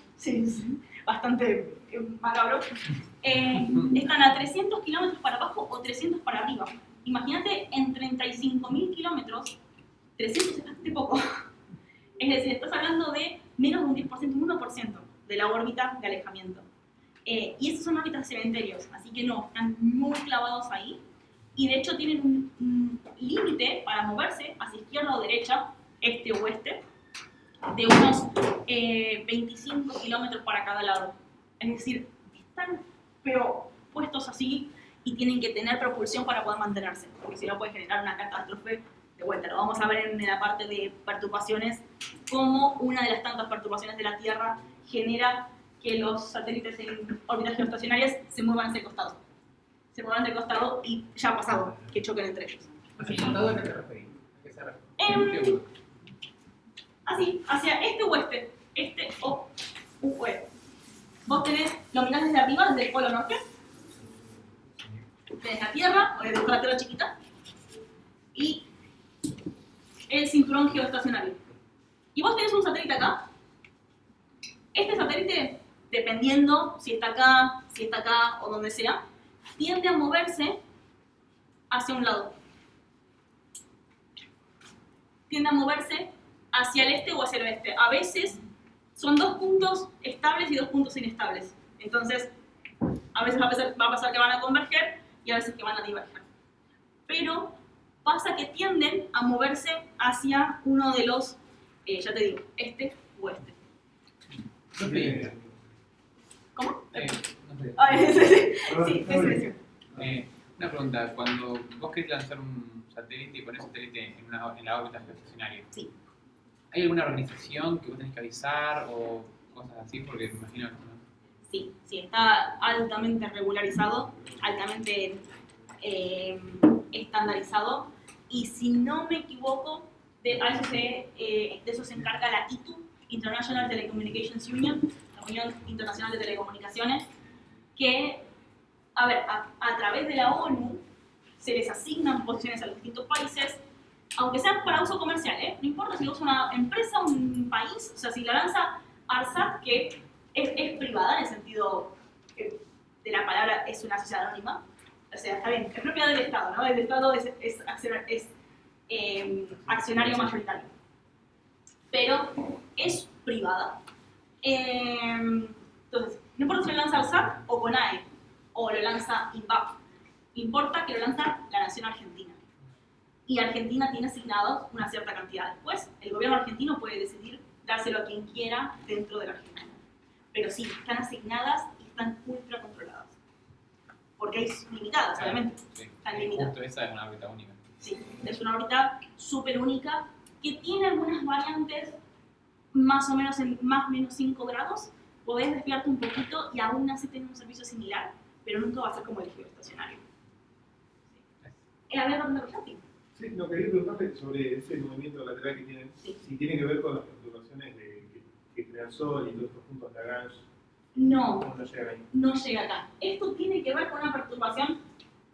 [SPEAKER 1] bastante macabro. Están a 300 kilómetros para abajo o 300 para arriba. Imagínate, en 35.000 kilómetros, 300 es bastante poco. Es decir, estás hablando de menos de un 10%, un 1% de la órbita de alejamiento. Y estos son órbitas cementerios, así que no, están muy clavados ahí. Y de hecho tienen un límite para moverse hacia izquierda o derecha, este o oeste, de unos 25 kilómetros para cada lado. Es decir, están pero puestos así y tienen que tener propulsión para poder mantenerse, porque si no puede generar una catástrofe. De vuelta, lo vamos a ver en la parte de perturbaciones, cómo una de las tantas perturbaciones de la Tierra genera que los satélites en órbitas geoestacionarias se muevan hacia el costado. Se muevan hacia el costado y ya ha pasado que choquen entre ellos.
[SPEAKER 8] ¿Hacia el costado a qué te referís? ¿A qué se refiere?
[SPEAKER 1] Así, hacia este o oeste. Este o oeste. Vos lo mirás desde arriba, desde el polo norte. Tenés la Tierra, o desde la Tierra chiquita. Y el cinturón geoestacionario. Y vos tenés un satélite acá. Este satélite, dependiendo si está acá o donde sea, tiende a moverse hacia un lado. Tiende a moverse hacia el este o hacia el oeste. A veces son 2 puntos estables y 2 puntos inestables. Entonces, a veces va a pasar que van a converger y a veces que van a diverger. Pero pasa que tienden a moverse hacia uno de los, ya te digo, este o este. ¿Cómo?
[SPEAKER 3] No sé.
[SPEAKER 1] Sí.
[SPEAKER 3] Una pregunta, cuando vos querés lanzar un satélite y poner satélite en la órbita geoestacionaria,
[SPEAKER 1] Sí.
[SPEAKER 3] ¿hay alguna organización que vos tenés que avisar o cosas así? Porque me imagino que no.
[SPEAKER 1] Sí, está altamente regularizado, altamente estandarizado, y si no me equivoco, de eso se encarga la ITU, International Telecommunications Union, la Unión Internacional de Telecomunicaciones, que, a través de la ONU se les asignan posiciones a los distintos países, aunque sean para uso comercial, no importa si lo usa una empresa, un país, o sea, si la lanza ARSAT, que es privada en el sentido de la palabra, es una sociedad anónima, o sea, está bien, es propiedad del Estado, ¿no? El Estado es accionario mayoritario, pero es privada. Entonces, no importa si lo lanza ARSAT o CONAE, o lo lanza INVAP, importa que lo lanza la nación argentina. Y Argentina tiene asignados una cierta cantidad. Después, el gobierno argentino puede decidir dárselo a quien quiera dentro de la Argentina. Pero sí, están asignadas y están ultra controladas. Porque hay limitadas, obviamente.
[SPEAKER 3] Sí.
[SPEAKER 1] Están limitadas.
[SPEAKER 3] Justo esa es una órbita única.
[SPEAKER 1] Sí, es una órbita súper única que tiene algunas variantes más o menos en más o menos 5 grados. Podés desviarte un poquito y aún así tener un servicio similar, pero nunca va a ser como el geoestacionario. A ver, ¿dónde lo
[SPEAKER 9] Sí, no, quería preguntarte sobre ese movimiento lateral que tienen,
[SPEAKER 1] Sí.
[SPEAKER 9] si tiene que ver con las perturbaciones que crea el Sol y todos estos puntos Lagrange.
[SPEAKER 1] No,
[SPEAKER 9] ¿Cómo no llega ahí?
[SPEAKER 1] no llega acá. Esto tiene que ver con una perturbación,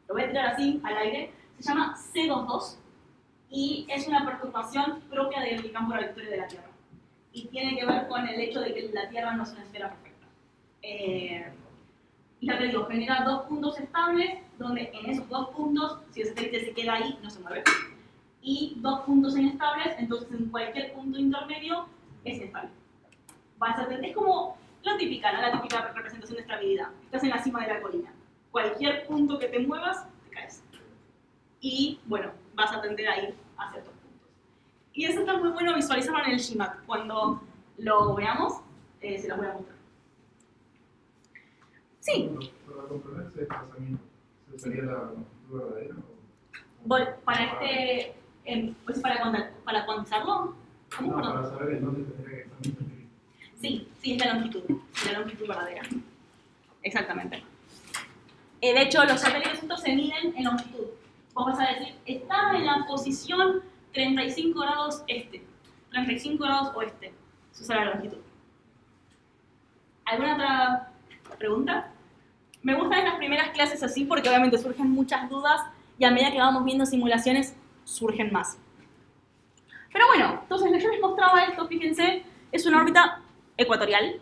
[SPEAKER 1] lo voy a tirar así al aire, se llama C22 y es una perturbación propia del campo gravitatorio de la Tierra. Y tiene que ver con el hecho de que la Tierra no es una esfera perfecta. Ya te digo, genera 2 puntos estables, donde en esos 2 puntos, si el satélite se queda ahí, no se mueve. Y 2 puntos inestables, entonces en cualquier punto intermedio es inestable. Es como la típica, ¿no? La típica representación de estabilidad. Estás en la cima de la colina. Cualquier punto que te muevas, te caes. Y bueno, vas a tender a ir a ciertos puntos. Y eso está muy bueno visualizarlo en el GMAT. Cuando lo veamos, se los voy a mostrar. Sí.
[SPEAKER 9] Para comprobar ese desplazamiento, ¿esa sería la longitud verdadera?
[SPEAKER 1] Para cuantizarlo, ¿cómo?
[SPEAKER 9] No,
[SPEAKER 1] Perdón.
[SPEAKER 9] para saber en dónde tendría que estar mi satélite.
[SPEAKER 1] Sí, es la longitud verdadera. Exactamente. De hecho, los satélites estos se miden en longitud. Vos vas a decir, está en la posición 35 grados este, 35 grados oeste. Eso será la longitud. ¿Alguna otra pregunta? Me gustan estas primeras clases así porque obviamente surgen muchas dudas y a medida que vamos viendo simulaciones surgen más. Pero bueno, entonces yo les mostraba esto, fíjense, es una órbita ecuatorial.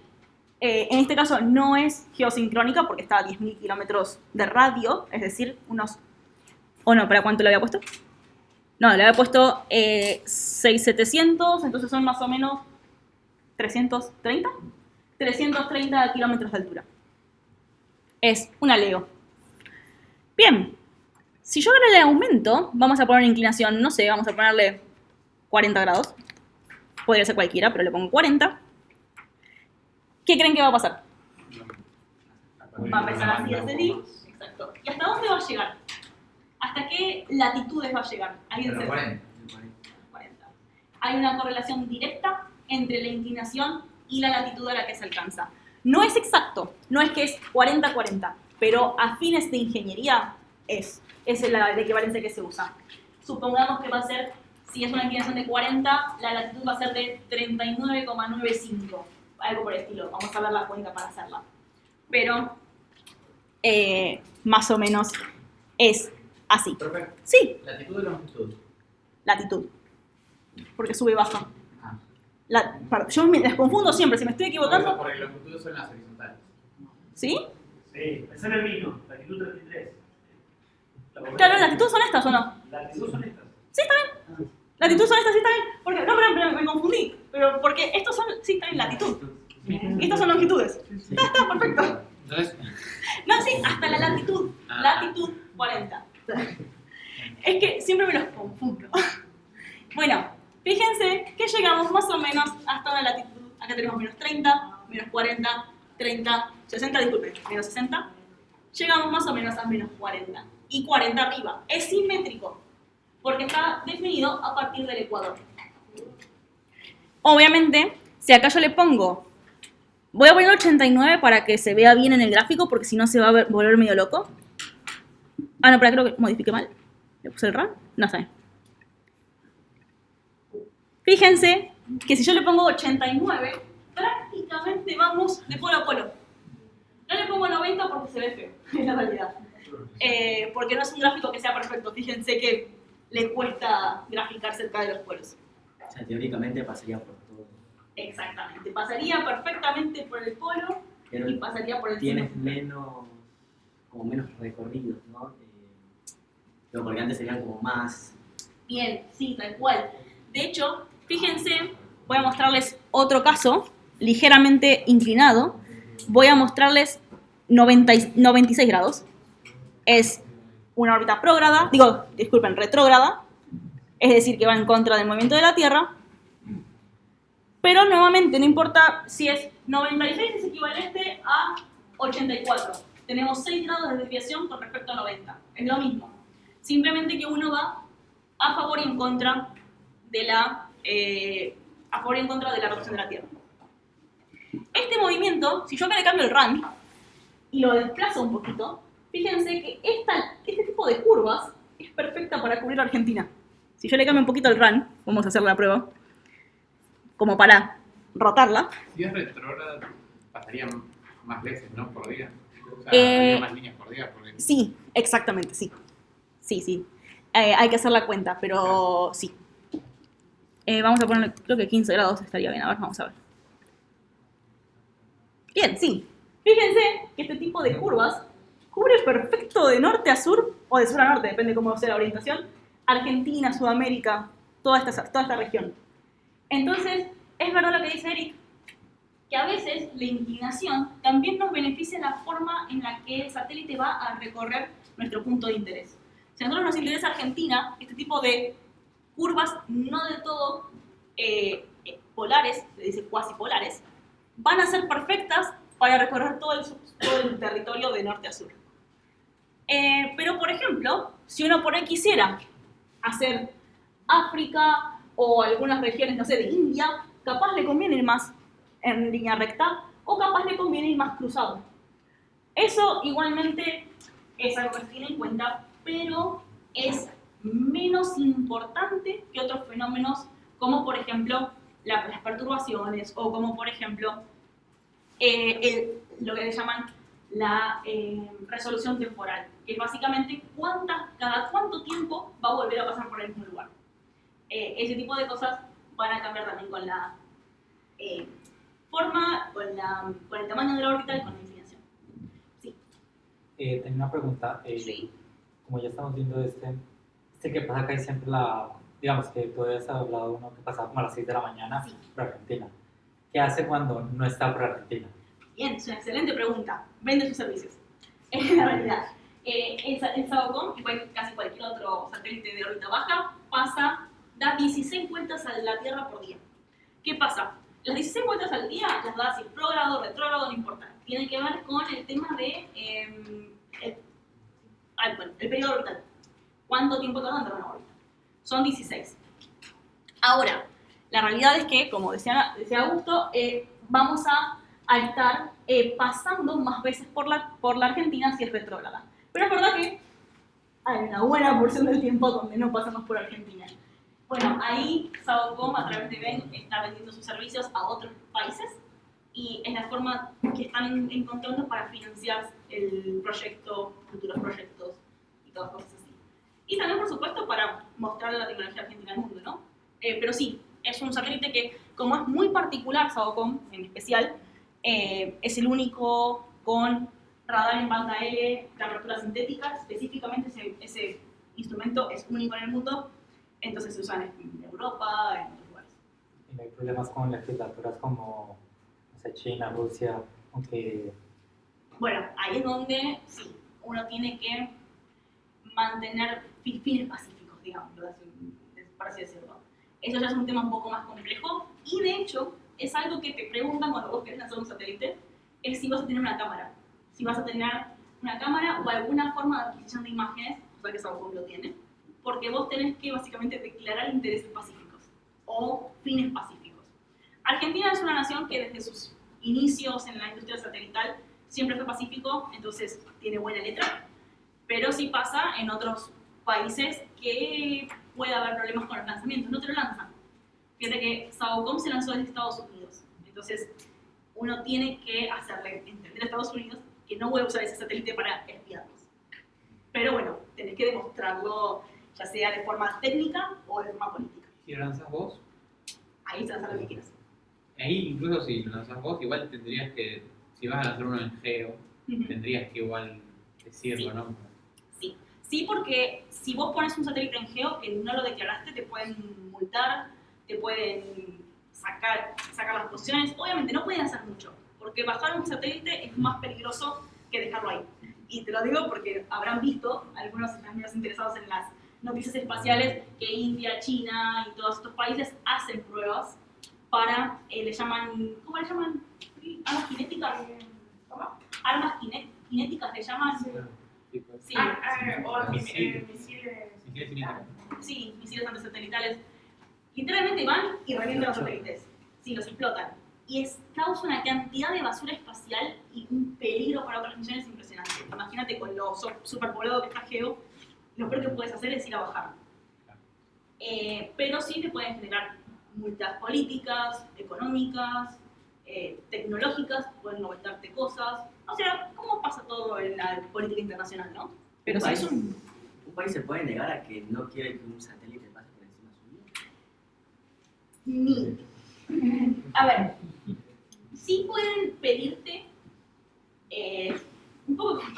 [SPEAKER 1] En este caso no es geosincrónica porque está a 10.000 kilómetros de radio, es decir, unos... ¿O no? ¿Para cuánto lo había puesto? No, le había puesto 6.700, entonces son más o menos 330. 330 kilómetros de altura. Es una LEO. Bien, si yo ahora le aumento, vamos a poner una inclinación, no sé, vamos a ponerle 40 grados. Podría ser cualquiera, pero le pongo 40. ¿Qué creen que va a pasar? Va a empezar así desde allí. Exacto. ¿Y hasta dónde va a llegar? ¿Hasta qué latitudes va a llegar? ¿Alguien se
[SPEAKER 8] 40.
[SPEAKER 1] 40. Hay una correlación directa entre la inclinación y la latitud a la que se alcanza. No es exacto, no es que es 40-40, pero a fines de ingeniería es la equivalencia que se usa. Supongamos que va a ser, si es una inclinación de 40, la latitud va a ser de 39,95, algo por el estilo. Vamos a ver la cuenta para hacerla. Pero más o menos es así.
[SPEAKER 8] Profe,
[SPEAKER 1] Sí,
[SPEAKER 8] latitud y longitud.
[SPEAKER 1] latitud, porque sube y baja.
[SPEAKER 8] Ah.
[SPEAKER 1] Perdón, yo me las confundo siempre, si me estoy
[SPEAKER 8] Por
[SPEAKER 1] equivocando.
[SPEAKER 8] eso, porque longitudes son las horizontales.
[SPEAKER 1] ¿Sí?
[SPEAKER 7] Sí, pensá en el vino, latitud 33.
[SPEAKER 1] Claro, ¿las latitudes son estas o no?
[SPEAKER 7] Latitudes son estas.
[SPEAKER 1] Sí, está bien. Latitudes son estas, sí, está bien. Porque, no, pero me confundí. Pero porque estos son, sí, está bien, latitud. Estas son longitudes. Está perfecto.
[SPEAKER 3] Entonces,
[SPEAKER 1] No, sí, hasta la latitud. Latitud 40. Es que siempre me los confundo. Bueno, fíjense que llegamos más o menos hasta una latitud. Acá tenemos menos 30, menos 40, 30, 60, disculpen, menos 60. Llegamos más o menos a menos 40. Y 40 arriba. Es simétrico, porque está definido a partir del ecuador. Obviamente, si acá yo le pongo... Voy a poner 89 para que se vea bien en el gráfico, porque si no se va a volver medio loco. Ah, no, pero creo que modifique mal. ¿Le puse el RAM? No sé. Fíjense que si yo le pongo 89, prácticamente vamos de polo a polo. No le pongo 90 porque se ve feo, es la realidad. Porque no es un gráfico que sea perfecto. Fíjense que le cuesta graficar cerca de los polos.
[SPEAKER 10] O sea, teóricamente pasaría por todo.
[SPEAKER 1] Exactamente. Pasaría perfectamente por el polo
[SPEAKER 10] Pero
[SPEAKER 1] y pasaría por el
[SPEAKER 10] tienes
[SPEAKER 1] sur.
[SPEAKER 10] menos recorridos, ¿no? Pero porque antes serían como más...
[SPEAKER 1] Bien, sí, tal cual. De hecho, fíjense, voy a mostrarles otro caso, ligeramente inclinado. Voy a mostrarles 96 grados. Es una órbita retrógrada. Es decir, que va en contra del movimiento de la Tierra. Pero nuevamente, no importa si es 96, es equivalente a 84. Tenemos 6 grados de desviación con respecto a 90. Es lo mismo. Simplemente que uno va a favor y en contra de la rotación de la Tierra. Este movimiento, si yo acá le cambio el RAM y lo desplazo un poquito, fíjense que este tipo de curvas es perfecta para cubrir Argentina. Si yo le cambio un poquito el RAM, vamos a hacer la prueba, como para rotarla.
[SPEAKER 3] si es retrógrada, pasarían más veces, ¿no? Por día. O sea,
[SPEAKER 1] Eh,
[SPEAKER 3] habría más líneas por día. Porque...
[SPEAKER 1] Sí, exactamente, sí. Sí. Hay que hacer la cuenta, pero sí. Vamos a ponerle, creo que 15 grados estaría bien. A ver, vamos a ver. Bien, sí. Fíjense que este tipo de curvas cubre perfecto de norte a sur, o de sur a norte, depende cómo sea la orientación, Argentina, Sudamérica, toda esta región. Entonces, es verdad lo que dice Eric, que a veces la inclinación también nos beneficia la forma en la que el satélite va a recorrer nuestro punto de interés. Si a nosotros nos interesa Argentina, este tipo de curvas no del todo polares, se dice cuasi polares, van a ser perfectas para recorrer todo el territorio de norte a sur. Pero, por ejemplo, si uno por ahí quisiera hacer África o algunas regiones, no sé, de India, capaz le conviene ir más en línea recta o capaz le conviene ir más cruzado. Eso igualmente es algo que se tiene en cuenta, pero es menos importante que otros fenómenos como, por ejemplo, las perturbaciones o como, por ejemplo, lo que le llaman la resolución temporal, que es básicamente cada cuánto tiempo va a volver a pasar por el mismo lugar. Ese tipo de cosas van a cambiar también con la forma, con el tamaño de la órbita y con la inclinación. Sí.
[SPEAKER 11] Tengo una pregunta.
[SPEAKER 1] Sí.
[SPEAKER 11] Como ya estamos viendo que pasa acá y siempre digamos que tú habías hablado uno que pasaba como a las 6 de la mañana
[SPEAKER 1] Sí.
[SPEAKER 11] por Argentina. ¿Qué hace cuando no está por Argentina?
[SPEAKER 1] Bien, es una excelente pregunta. Vende sus servicios. En la realidad. El SAOCOM, igual que casi cualquier otro satélite de órbita baja, da 16 vueltas a la Tierra por día. ¿Qué pasa? Las 16 vueltas al día las da así, progrado, retrógrado, no importa. Tiene que ver con el tema de el periodo orbital. ¿Cuánto tiempo tarda en entrar una órbita? Son 16. Ahora, la realidad es que, como decía Augusto, vamos a estar pasando más veces por la Argentina si es retrógrada. Pero es verdad que hay una buena porción del tiempo donde no pasamos por Argentina. Bueno, ahí SAOCOM a través de BEN está vendiendo sus servicios a otros países y es la forma que están encontrando para financiar el proyecto, futuros proyectos y todas cosas así. Y también, por supuesto, para mostrar la tecnología argentina al mundo, ¿no? Pero sí, es un satélite que, como es muy particular, SAOCOM en especial, es el único con radar en banda L de apertura sintética, específicamente ese instrumento es único en el mundo, entonces se usa en Europa, en otros lugares.
[SPEAKER 11] Y no hay problemas con legislaturas como, no sé, China, Rusia, aunque...
[SPEAKER 1] Bueno, ahí es donde sí, uno tiene que mantener fines pacíficos, digamos, por así decirlo. Eso ya es un tema un poco más complejo y de hecho es algo que te preguntan cuando vos querés lanzar un satélite, es si vas a tener una cámara. Si vas a tener una cámara o alguna forma de adquisición de imágenes, o sea que Saocom lo tiene, porque vos tenés que básicamente declarar intereses pacíficos o fines pacíficos. Argentina es una nación que desde sus inicios en la industria satelital siempre fue pacífico, entonces tiene buena letra, pero sí pasa en otros países que puede haber problemas con los lanzamientos, no te lo lanzan. Fíjate que Saocom se lanzó desde Estados Unidos, entonces uno tiene que hacerle entender a Estados Unidos que no voy a usar ese satélite para espiarlos. Pero bueno, tenés que demostrarlo ya sea de forma técnica o de forma política.
[SPEAKER 3] Si lo lanzas vos,
[SPEAKER 1] Ahí se lanza lo que quieras.
[SPEAKER 3] ahí incluso si lo lanzas vos, igual tendrías que, si vas a lanzar uno en geo, tendrías que igual decirlo,
[SPEAKER 1] Sí.
[SPEAKER 3] ¿no?
[SPEAKER 1] Sí, porque si vos pones un satélite en geo que no lo declaraste, te pueden multar, te pueden sacar las posiciones. Obviamente no pueden hacer mucho, porque bajar un satélite es más peligroso que dejarlo ahí. Y te lo digo porque habrán visto, algunos están menos interesados en las noticias espaciales, que India, China y todos estos países hacen pruebas para, le llaman, ¿cómo le llaman? Armas cinéticas. ¿Cómo? Armas cinéticas le llaman.
[SPEAKER 3] Sí, pues.
[SPEAKER 1] Sí.
[SPEAKER 5] O
[SPEAKER 3] Misiles.
[SPEAKER 5] misiles.
[SPEAKER 3] Misiles cinéticos.
[SPEAKER 1] Sí, misiles antisatelitales. Literalmente van y revientan los satélites. Sí, los explotan. Y causa una cantidad de basura espacial y un peligro para otras misiones impresionante. Imagínate con lo superpoblado que está Geo, lo peor que puedes hacer es ir a bajar. Pero sí te pueden generar multas políticas, económicas, tecnológicas, pueden aumentarte cosas. O sea, ¿cómo pasa todo en la política internacional, no? Pero sí es
[SPEAKER 10] ¿Un país se puede negar a que no quiere que un satélite pase por encima suyo?
[SPEAKER 1] A ver, sí pueden pedirte un poco como...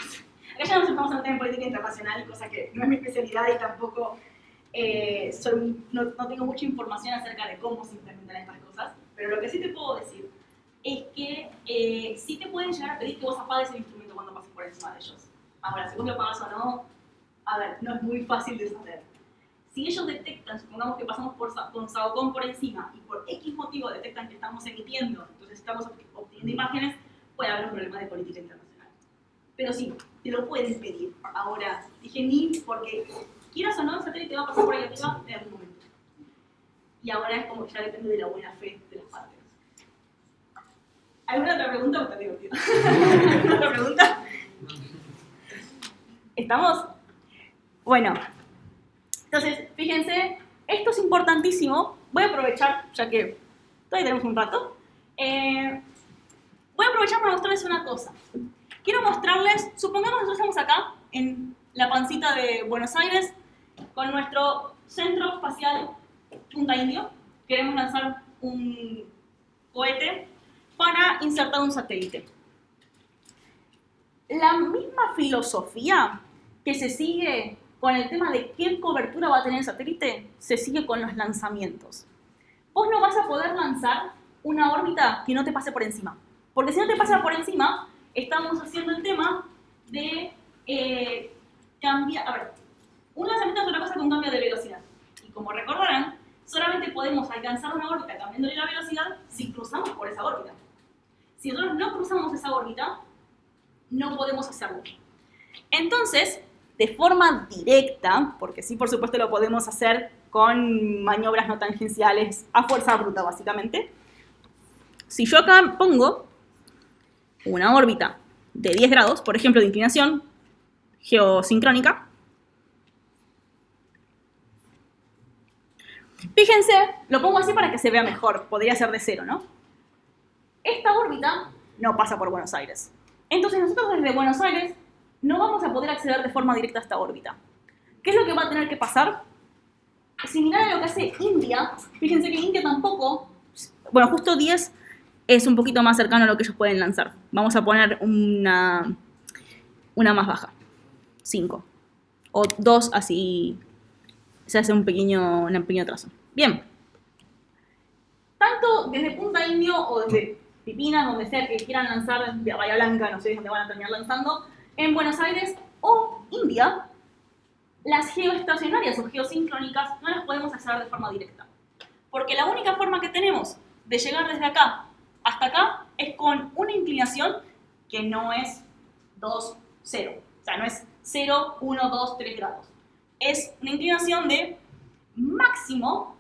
[SPEAKER 1] Acá ya nos estamos hablando en política internacional, cosa que no es mi especialidad y tampoco no tengo mucha información acerca de cómo se implementan estas cosas, pero lo que sí te puedo decir es que sí te pueden llegar a pedir que vos apagues el instrumento cuando pases por encima de ellos. Ahora, si vos lo apagas o no, a ver, no es muy fácil de saber. Si ellos detectan, supongamos que pasamos con Saocom por encima y por X motivo detectan que estamos emitiendo, entonces estamos obteniendo imágenes, puede haber un problema de política internacional. Pero sí, te lo pueden pedir. Ahora, dije ni porque quieras o no, el satélite va a pasar por ahí arriba en algún momento. Y ahora es como que ya depende de la buena fe de las partes. ¿Alguna otra pregunta? Está divertido. ¿Alguna otra pregunta? ¿Estamos? Bueno. Entonces, fíjense, esto es importantísimo. Voy a aprovechar, ya que todavía tenemos un rato. Voy a aprovechar para mostrarles una cosa. Quiero mostrarles, supongamos que nosotros estamos acá, en la pancita de Buenos Aires, con nuestro centro espacial Punta Indio. Queremos lanzar un cohete para insertar un satélite. La misma filosofía que se sigue con el tema de qué cobertura va a tener el satélite, se sigue con los lanzamientos. Vos no vas a poder lanzar una órbita que no te pase por encima. Porque si no te pasa por encima, estamos haciendo el tema de cambiar... A ver, un lanzamiento es otra cosa que un cambio de velocidad. Y como recordarán, solamente podemos alcanzar una órbita cambiándole la velocidad si cruzamos por esa órbita. Si nosotros no cruzamos esa órbita, no podemos hacerlo. Entonces, de forma directa, porque sí, por supuesto, lo podemos hacer con maniobras no tangenciales a fuerza bruta, básicamente. Si yo acá pongo una órbita de 10 grados, por ejemplo, de inclinación geosincrónica, fíjense, lo pongo así para que se vea mejor, podría ser de 0, ¿no? Esta órbita no pasa por Buenos Aires. Entonces nosotros desde Buenos Aires no vamos a poder acceder de forma directa a esta órbita. ¿Qué es lo que va a tener que pasar? Similar a lo que hace India, fíjense que India tampoco, bueno, justo 10 es un poquito más cercano a lo que ellos pueden lanzar. Vamos a poner una una más baja, 5. O 2, así se hace un pequeño trazo. Bien. Tanto desde Punta Indio o desde Pipinas, donde sea que quieran lanzar, de Bahía Blanca, no sé dónde van a terminar lanzando, en Buenos Aires o India, las geoestacionarias o geosincrónicas no las podemos acceder de forma directa. Porque la única forma que tenemos de llegar desde acá hasta acá es con una inclinación que no es 2, 0. O sea, no es 0, 1, 2, 3 grados. Es una inclinación de mínimo,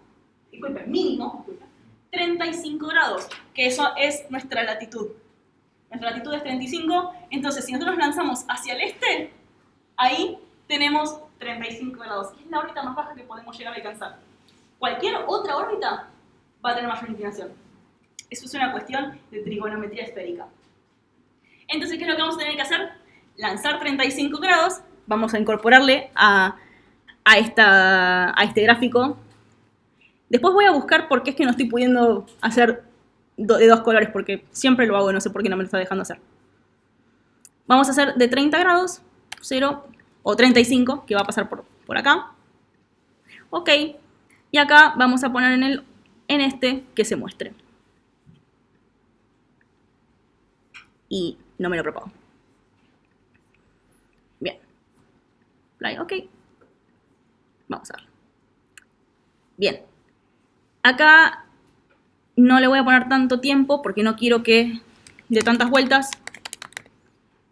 [SPEAKER 1] 35 grados, que eso es nuestra latitud. Nuestra latitud es 35, entonces si nosotros lanzamos hacia el este, ahí tenemos 35 grados. Es la órbita más baja que podemos llegar a alcanzar. Cualquier otra órbita va a tener mayor inclinación. Eso es una cuestión de trigonometría esférica. Entonces, ¿qué es lo que vamos a tener que hacer? Lanzar 35 grados, vamos a incorporarle a este gráfico. Después voy a buscar por qué es que no estoy pudiendo hacer de 2 colores, porque siempre lo hago, no sé por qué no me lo está dejando hacer. Vamos a hacer de 30 grados, 0, o 35, que va a pasar por acá. Ok, y acá vamos a poner en este que se muestre. Y no me lo propago. Bien. Ok. Vamos a ver. Bien. Acá no le voy a poner tanto tiempo porque no quiero que de tantas vueltas.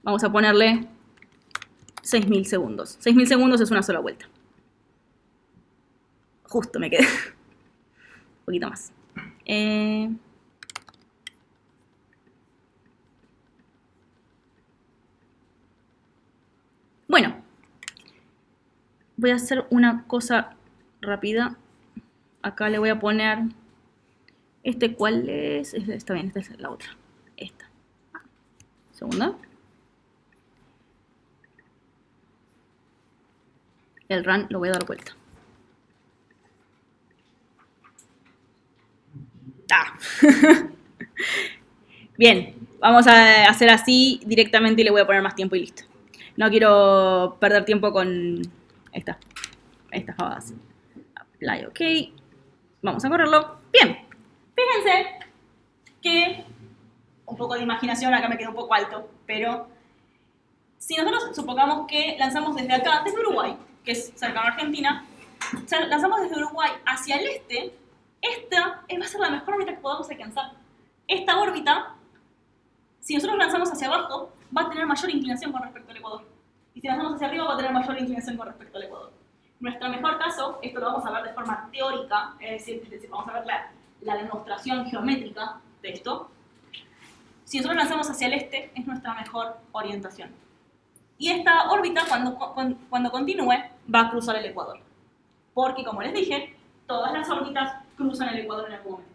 [SPEAKER 1] Vamos a ponerle 6.000 segundos. 6.000 segundos es una sola vuelta. Justo me quedé. Un poquito más. Bueno. Voy a hacer una cosa rápida. Acá le voy a poner... ¿Cuál es? Está bien, esta es la otra. Esta. Segunda. El run lo voy a dar vuelta. Bien, vamos a hacer así directamente y le voy a poner más tiempo y listo. No quiero perder tiempo con estas javadas. Apply, ok. Vamos a correrlo. Bien, fíjense que un poco de imaginación, acá me quedó un poco alto, pero si nosotros supongamos que lanzamos desde acá, desde Uruguay, que es cercano a Argentina, lanzamos desde Uruguay hacia el este, esta va a ser la mejor órbita que podamos alcanzar. Esta órbita, si nosotros lanzamos hacia abajo, va a tener mayor inclinación con respecto al ecuador. Y si lanzamos hacia arriba, va a tener mayor inclinación con respecto al ecuador. Nuestro mejor caso, esto lo vamos a ver de forma teórica, es decir, vamos a ver la demostración geométrica de esto. Si nosotros lanzamos hacia el este, es nuestra mejor orientación. Y esta órbita, cuando continúe, va a cruzar el ecuador. Porque, como les dije, todas las órbitas cruzan el ecuador en algún momento.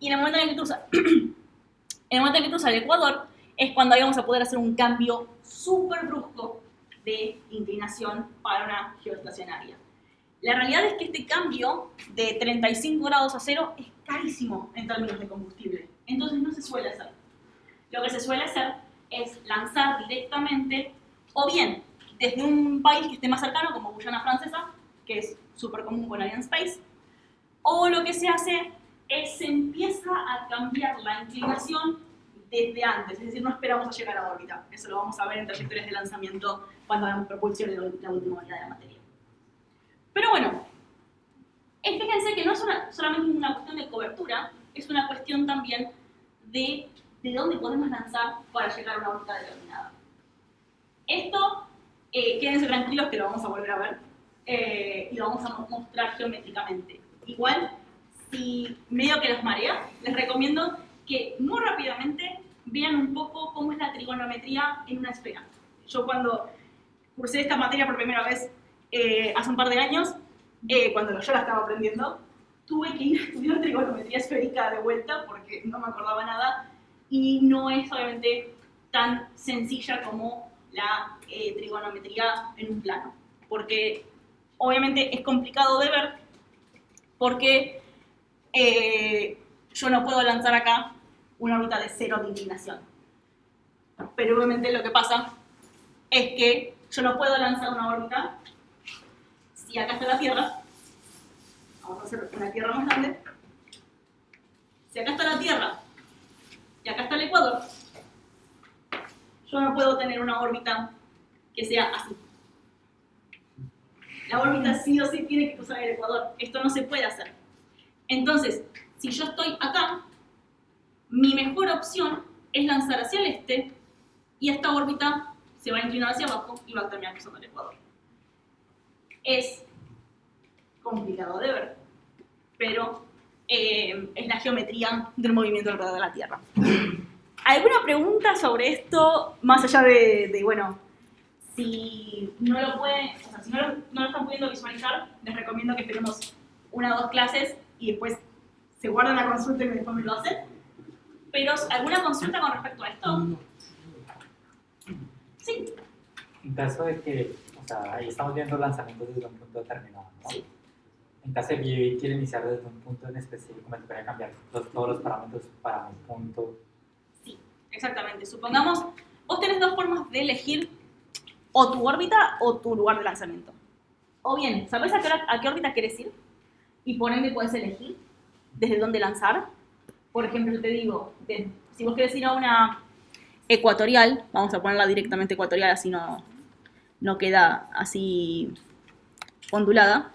[SPEAKER 1] Y en el momento en que cruza el ecuador, es cuando ahí vamos a poder hacer un cambio súper brusco de inclinación para una geoestacionaria. La realidad es que este cambio de 35 grados a 0 es carísimo en términos de combustible. Entonces no se suele hacer. Lo que se suele hacer es lanzar directamente, o bien desde un país que esté más cercano, como Guyana Francesa, que es súper común con Arianespace, o lo que se hace es se empieza a cambiar la inclinación desde antes, es decir, no esperamos a llegar a la órbita. Eso lo vamos a ver en trayectorias de lanzamiento cuando hagamos propulsión en la última unidad de la materia. Pero bueno, fíjense que no es solamente una cuestión de cobertura, es una cuestión también de dónde podemos lanzar para llegar a una órbita determinada. Esto, quédense tranquilos que lo vamos a volver a ver y lo vamos a mostrar geométricamente. Igual, si medio que los marea, les recomiendo que muy rápidamente vean un poco cómo es la trigonometría en una esfera. Yo cuando cursé esta materia por primera vez hace un par de años, cuando yo la estaba aprendiendo, tuve que ir a estudiar trigonometría esférica de vuelta porque no me acordaba nada y no es obviamente tan sencilla como la trigonometría en un plano, porque obviamente es complicado de ver porque yo no puedo lanzar acá una órbita de 0 de inclinación. Pero obviamente lo que pasa es que yo no puedo lanzar una órbita si acá está la Tierra. Vamos a hacer una Tierra más grande. Si acá está la Tierra y acá está el Ecuador, yo no puedo tener una órbita que sea así. La órbita sí o sí tiene que cruzar el Ecuador. Esto no se puede hacer. Entonces, si yo estoy acá, mi mejor opción es lanzar hacia el este y esta órbita se va a inclinar hacia abajo y va a terminar cruzando el Ecuador. Es complicado de ver, pero es la geometría del movimiento alrededor de la Tierra. ¿Alguna pregunta sobre esto, más allá de bueno, si no lo pueden, o sea, si no lo están pudiendo visualizar, les recomiendo que esperemos 1 o 2 clases y después se guardan la consulta y después me lo hacen? Pero, ¿alguna consulta con respecto a esto? Sí.
[SPEAKER 11] En caso de que, o sea, ahí estamos viendo lanzamientos desde un punto determinado, ¿no?
[SPEAKER 1] Sí.
[SPEAKER 11] En caso de que yo quiera iniciar desde un punto en específico, me tocaría cambiar todos los parámetros para mi punto.
[SPEAKER 1] Sí, exactamente. Supongamos, vos tenés 2 formas de elegir o tu órbita o tu lugar de lanzamiento. O bien, ¿sabés a qué órbita querés ir? Y por ende puedes elegir desde dónde lanzar. Por ejemplo, yo te digo, si vos querés ir a una ecuatorial, vamos a ponerla directamente ecuatorial, así no queda así ondulada.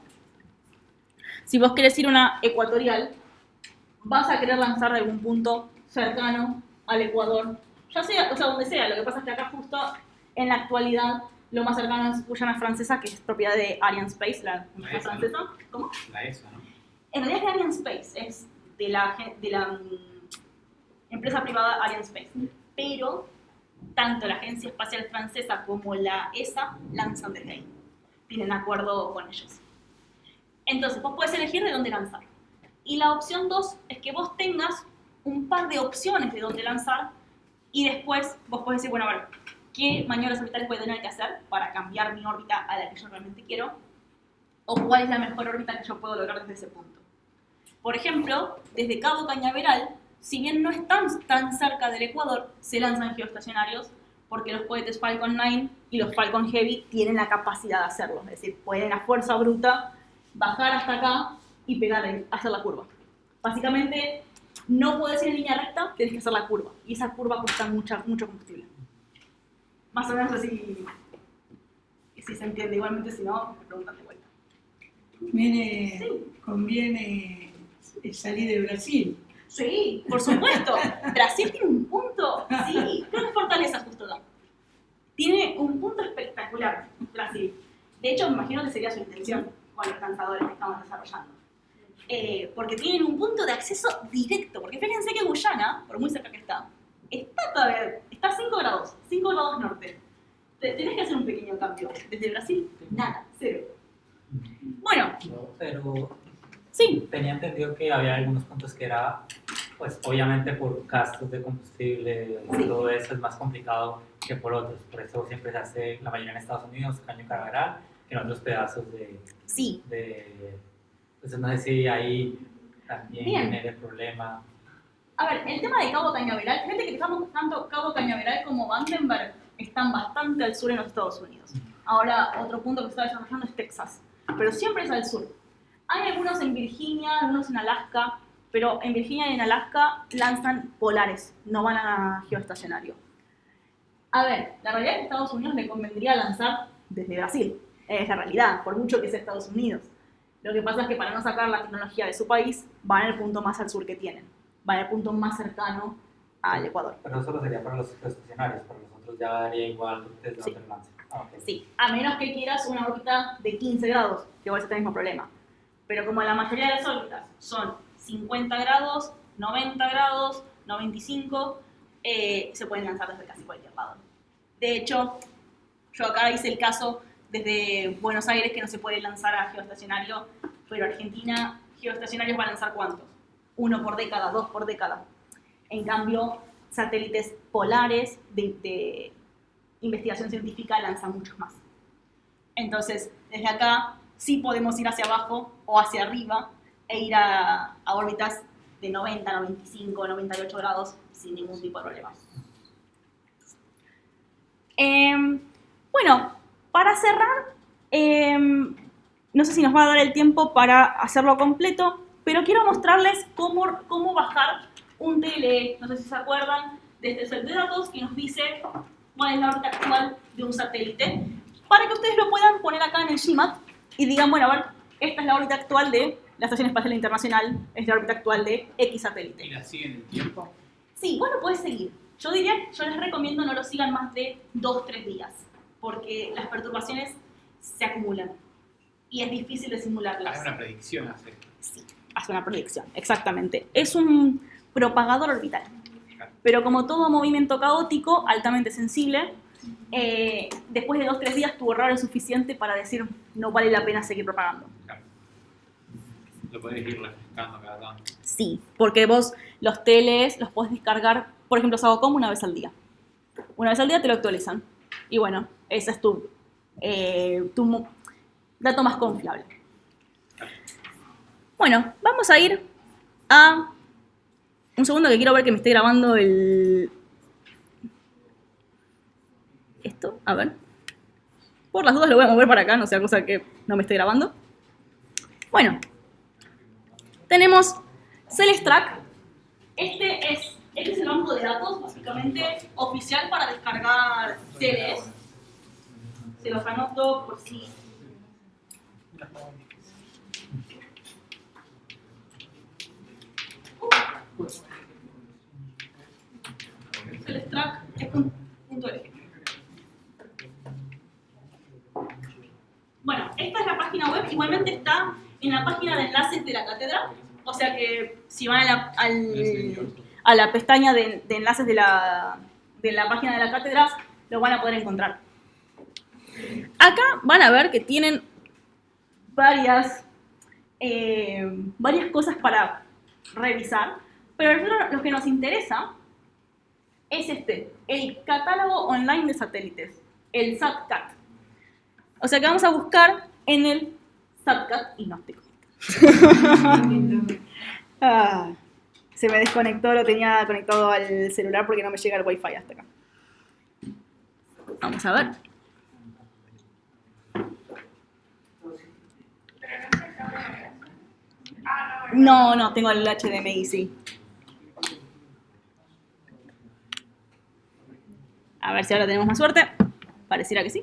[SPEAKER 1] Si vos querés ir a una ecuatorial, vas a querer lanzar de algún punto cercano al Ecuador, ya sea, o sea, donde sea. Lo que pasa es que acá justo en la actualidad lo más cercano es Guyana Francesa, que es propiedad de Arianespace, la empresa francesa. ¿Cómo?
[SPEAKER 3] La ESA, ¿no?
[SPEAKER 1] En realidad es Arianespace, es de la empresa privada Arianespace, pero tanto la Agencia Espacial Francesa como la ESA lanzan desde ahí, tienen acuerdo con ellos. Entonces vos podés elegir de dónde lanzar. Y la opción 2 es que vos tengas un par de opciones de dónde lanzar y después vos podés decir, bueno, a ver, ¿qué maniobras orbitales voy a tener que hacer para cambiar mi órbita a la que yo realmente quiero? ¿O cuál es la mejor órbita que yo puedo lograr desde ese punto? Por ejemplo, desde Cabo Cañaveral, si bien no están tan cerca del Ecuador, se lanzan geoestacionarios porque los cohetes Falcon 9 y los Falcon Heavy tienen la capacidad de hacerlo. Es decir, pueden a fuerza bruta bajar hasta acá y pegar, hacer la curva. Básicamente, no puedes ir en línea recta, tienes que hacer la curva. Y esa curva cuesta mucho combustible. Más o menos así, si se entiende. Igualmente, si no, me preguntan de vuelta.
[SPEAKER 5] Conviene salir de Brasil.
[SPEAKER 1] Sí, por supuesto. Brasil tiene un punto, sí, creo que fortaleza justo acá. Tiene un punto espectacular, Brasil. De hecho, me imagino que sería su intención con los lanzadores que estamos desarrollando. Porque tienen un punto de acceso directo. Porque fíjense que Guyana, por muy cerca que está 5 grados norte. Tenés que hacer un pequeño cambio. Desde Brasil, nada, 0. Bueno,
[SPEAKER 11] Pero
[SPEAKER 1] sí.
[SPEAKER 11] tenía entendido que había algunos puntos que era, pues obviamente por gastos de combustible y todo eso es más complicado que por otros. Por eso siempre se hace, la mayoría en Estados Unidos, Caño Cañaveral, que en otros pedazos
[SPEAKER 1] Sí.
[SPEAKER 11] Entonces no sé si ahí también
[SPEAKER 1] Bien.
[SPEAKER 11] genere problema.
[SPEAKER 1] A ver, el tema de Cabo Cañaveral, fíjate que tanto Cabo Cañaveral como Vandenberg están bastante al sur en los Estados Unidos. Ahora, otro punto que se está desarrollando es Texas, pero siempre es al sur. Hay algunos en Virginia, algunos en Alaska, pero en Virginia y en Alaska lanzan polares, no van a geoestacionario. A ver, la realidad es que a Estados Unidos le convendría lanzar desde Brasil, es la realidad, por mucho que sea Estados Unidos. Lo que pasa es que para no sacar la tecnología de su país, van al punto más al sur que tienen, van al punto más cercano al Ecuador.
[SPEAKER 11] Pero eso solo sería para los estacionarios, para los otros ya daría igual desde
[SPEAKER 1] Sí.
[SPEAKER 11] otro lance. Okay.
[SPEAKER 1] Sí, a menos que quieras una órbita de 15 grados, que igual es el mismo problema. Pero como la mayoría de las órbitas son 50 grados, 90 grados, 95, se pueden lanzar desde casi cualquier lado. De hecho, yo acá hice el caso desde Buenos Aires que no se puede lanzar a geoestacionario, pero Argentina geoestacionarios va a lanzar ¿cuántos? 1 por década, 2 por década. En cambio, satélites polares de investigación científica lanzan muchos más. Entonces, desde acá sí podemos ir hacia abajo o hacia arriba e ir a órbitas de 90, 95, 98 grados sin ningún tipo de problema. Bueno, para cerrar, no sé si nos va a dar el tiempo para hacerlo completo, pero quiero mostrarles cómo bajar un TLE. No sé si se acuerdan de este set de datos que nos dice cuál es la órbita actual de un satélite, para que ustedes lo puedan poner acá en el GMAT y digan, bueno, a ver, esta es la órbita actual de la Estación Espacial Internacional, es la órbita actual de X satélite.
[SPEAKER 3] ¿Y la siguen en el tiempo?
[SPEAKER 1] Sí, bueno, puedes seguir. Yo les recomiendo no lo sigan más de 2-3 días, porque las perturbaciones se acumulan y es difícil de simularlas.
[SPEAKER 3] Hay una predicción hace.
[SPEAKER 1] Sí, hace una predicción, exactamente. Es un propagador orbital, pero como todo movimiento caótico, altamente sensible, después de 2-3 días tu error es suficiente para decir no vale la pena seguir propagando.
[SPEAKER 3] Claro. Lo podés ir refrescando cada tanto.
[SPEAKER 1] Sí, porque vos los TLEs los podés descargar, por ejemplo, SAOCOM una vez al día. Una vez al día te lo actualizan. Y bueno, ese es tu dato más confiable. Bueno, vamos a ir a... Un segundo que quiero ver que me esté grabando esto, a ver. Por las dudas lo voy a mover para acá, no sea cosa que no me esté grabando. Bueno, tenemos Celestrak. Este es el banco de datos, básicamente, oficial para descargar TLEs. Se los anoto por si... Celestrak es .exe. Bueno, esta es la página web, igualmente está en la página de enlaces de la cátedra, o sea que si van a la pestaña de enlaces de la página de la cátedra, lo van a poder encontrar. Acá van a ver que tienen varias cosas para revisar, pero a nosotros lo que nos interesa es el catálogo online de satélites, el SATCAT. O sea que vamos a buscar en el SATCAT y no estoy se me desconectó, lo tenía conectado al celular porque no me llega el wifi hasta acá. Vamos a ver. No, tengo el HDMI, sí. A ver si ahora tenemos más suerte. Pareciera que sí.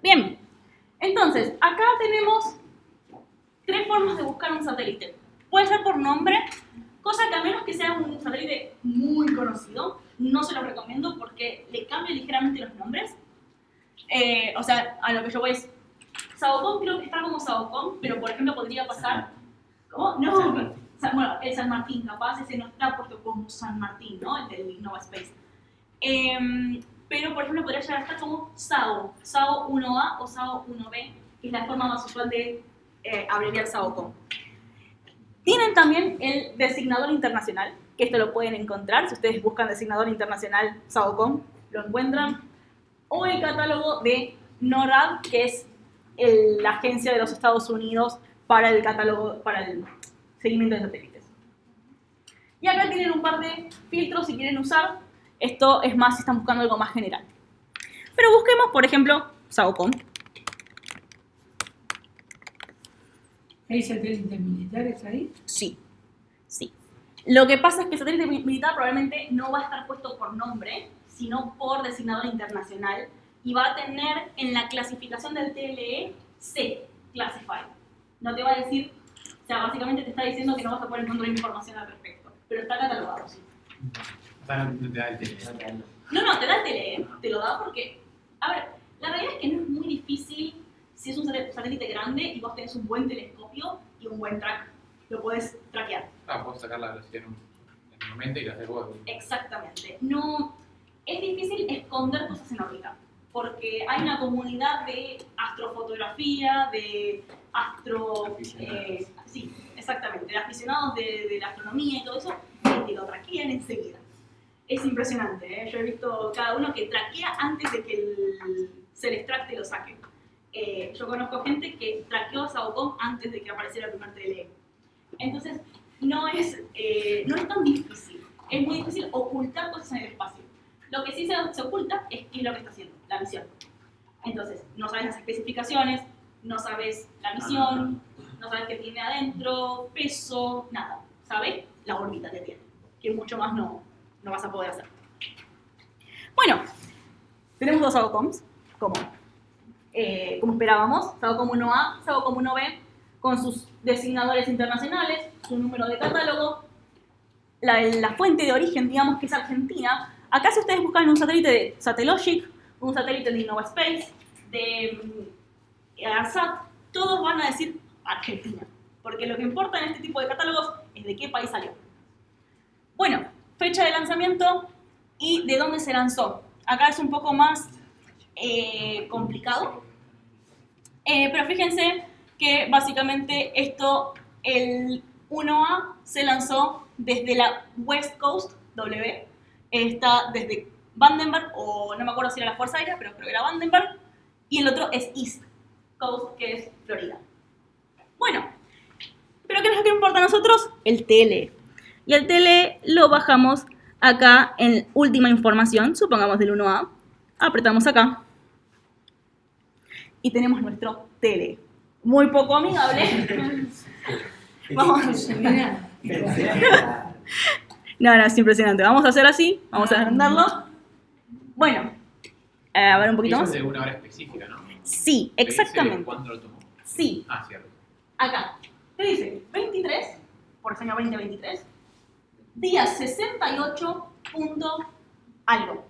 [SPEAKER 1] Bien, entonces, acá tenemos 3 formas de buscar un satélite. Puede ser por nombre, cosa que a menos que sea un satélite muy conocido, no se lo recomiendo porque le cambian ligeramente los nombres. O sea, a lo que yo voy es... SAOCOM creo que está como SAOCOM, pero por ejemplo podría pasar... ¿Cómo? No, bueno, el San Martín, capaz ese no está puesto como San Martín, ¿no? El del Innova Space. Pero, por ejemplo, podría llegar a estar como SAO 1A o SAO 1B, que es la forma más usual de abreviar SAOCOM. Tienen también el designador internacional, que esto lo pueden encontrar. Si ustedes buscan designador internacional SAOCOM, lo encuentran. O el catálogo de NORAD, que es la agencia de los Estados Unidos para el catálogo, para el seguimiento de satélites. Y acá tienen un par de filtros si quieren usar. Esto es más si están buscando algo más general. Pero busquemos, por ejemplo, SAOCOM.
[SPEAKER 5] ¿Hay satélites militares ahí?
[SPEAKER 1] Sí, sí. Lo que pasa es que el satélite militar probablemente no va a estar puesto por nombre, sino por designador internacional, y va a tener en la clasificación del TLE C, Classified. No te va a decir, o sea, básicamente te está diciendo que no vas a poder encontrar información al respecto, pero está catalogado, sí.
[SPEAKER 3] O sea, no te da el TLE.
[SPEAKER 1] No, te da el TLE, te lo da porque, a ver, la realidad es que no es muy difícil si es un satélite grande y vos tenés un buen telescopio y un buen track, lo podés traquear.
[SPEAKER 3] Puedes sacar la velocidad en un momento y la haces vos.
[SPEAKER 1] Exactamente. No, es difícil esconder cosas en órbita, porque hay una comunidad de astrofotografía, de sí, exactamente, de aficionados de la astronomía y todo eso, que lo traquean enseguida. Es impresionante, ¿eh? Yo he visto cada uno que traquea antes de que el Celestrak te lo saque. Yo conozco gente que traqueó a SAOCOM antes de que apareciera el primer TLE. Entonces, no es tan difícil. es muy difícil ocultar cosas en el espacio. Lo que sí se oculta es qué es lo que está haciendo, la misión. Entonces, no sabes las especificaciones, no sabes la misión, no sabes qué tiene adentro, peso, nada. Sabes la órbita que tiene, que mucho más no vas a poder hacer. Bueno, tenemos dos SAOCOMs, como esperábamos, SAOCOM 1A, SAOCOM 1B, con sus designadores internacionales, su número de catálogo, la fuente de origen, digamos que es Argentina. Acá si ustedes buscan un satélite de Satellogic, un satélite de InnovaSpace, de ARSAT, todos van a decir Argentina, porque lo que importa en este tipo de catálogos es de qué país salió. Bueno, fecha de lanzamiento y de dónde se lanzó. Acá es un poco más complicado, pero fíjense que básicamente el 1A se lanzó desde la West Coast, W, está desde Vandenberg, o no me acuerdo si era la Fuerza Aérea, pero creo que era Vandenberg, y el otro es East Coast, que es Florida. Bueno, pero ¿qué es lo que importa a nosotros? El TLE. Y el TLE lo bajamos acá en última información, supongamos del 1A, apretamos acá, y tenemos nuestro TLE. Muy poco amigable. Vamos. No, es impresionante. Vamos a hacer así, vamos a agrandarlo. Bueno, a ver un poquito
[SPEAKER 3] Eso
[SPEAKER 1] más.
[SPEAKER 3] es de una hora específica, ¿no?
[SPEAKER 1] Sí,
[SPEAKER 3] ¿Te dice
[SPEAKER 1] exactamente.
[SPEAKER 3] ¿Cuándo lo tomó?
[SPEAKER 1] Sí,
[SPEAKER 3] Ah, cierto.
[SPEAKER 1] acá. Te dice 23, por ese año 2023, día 68 punto algo.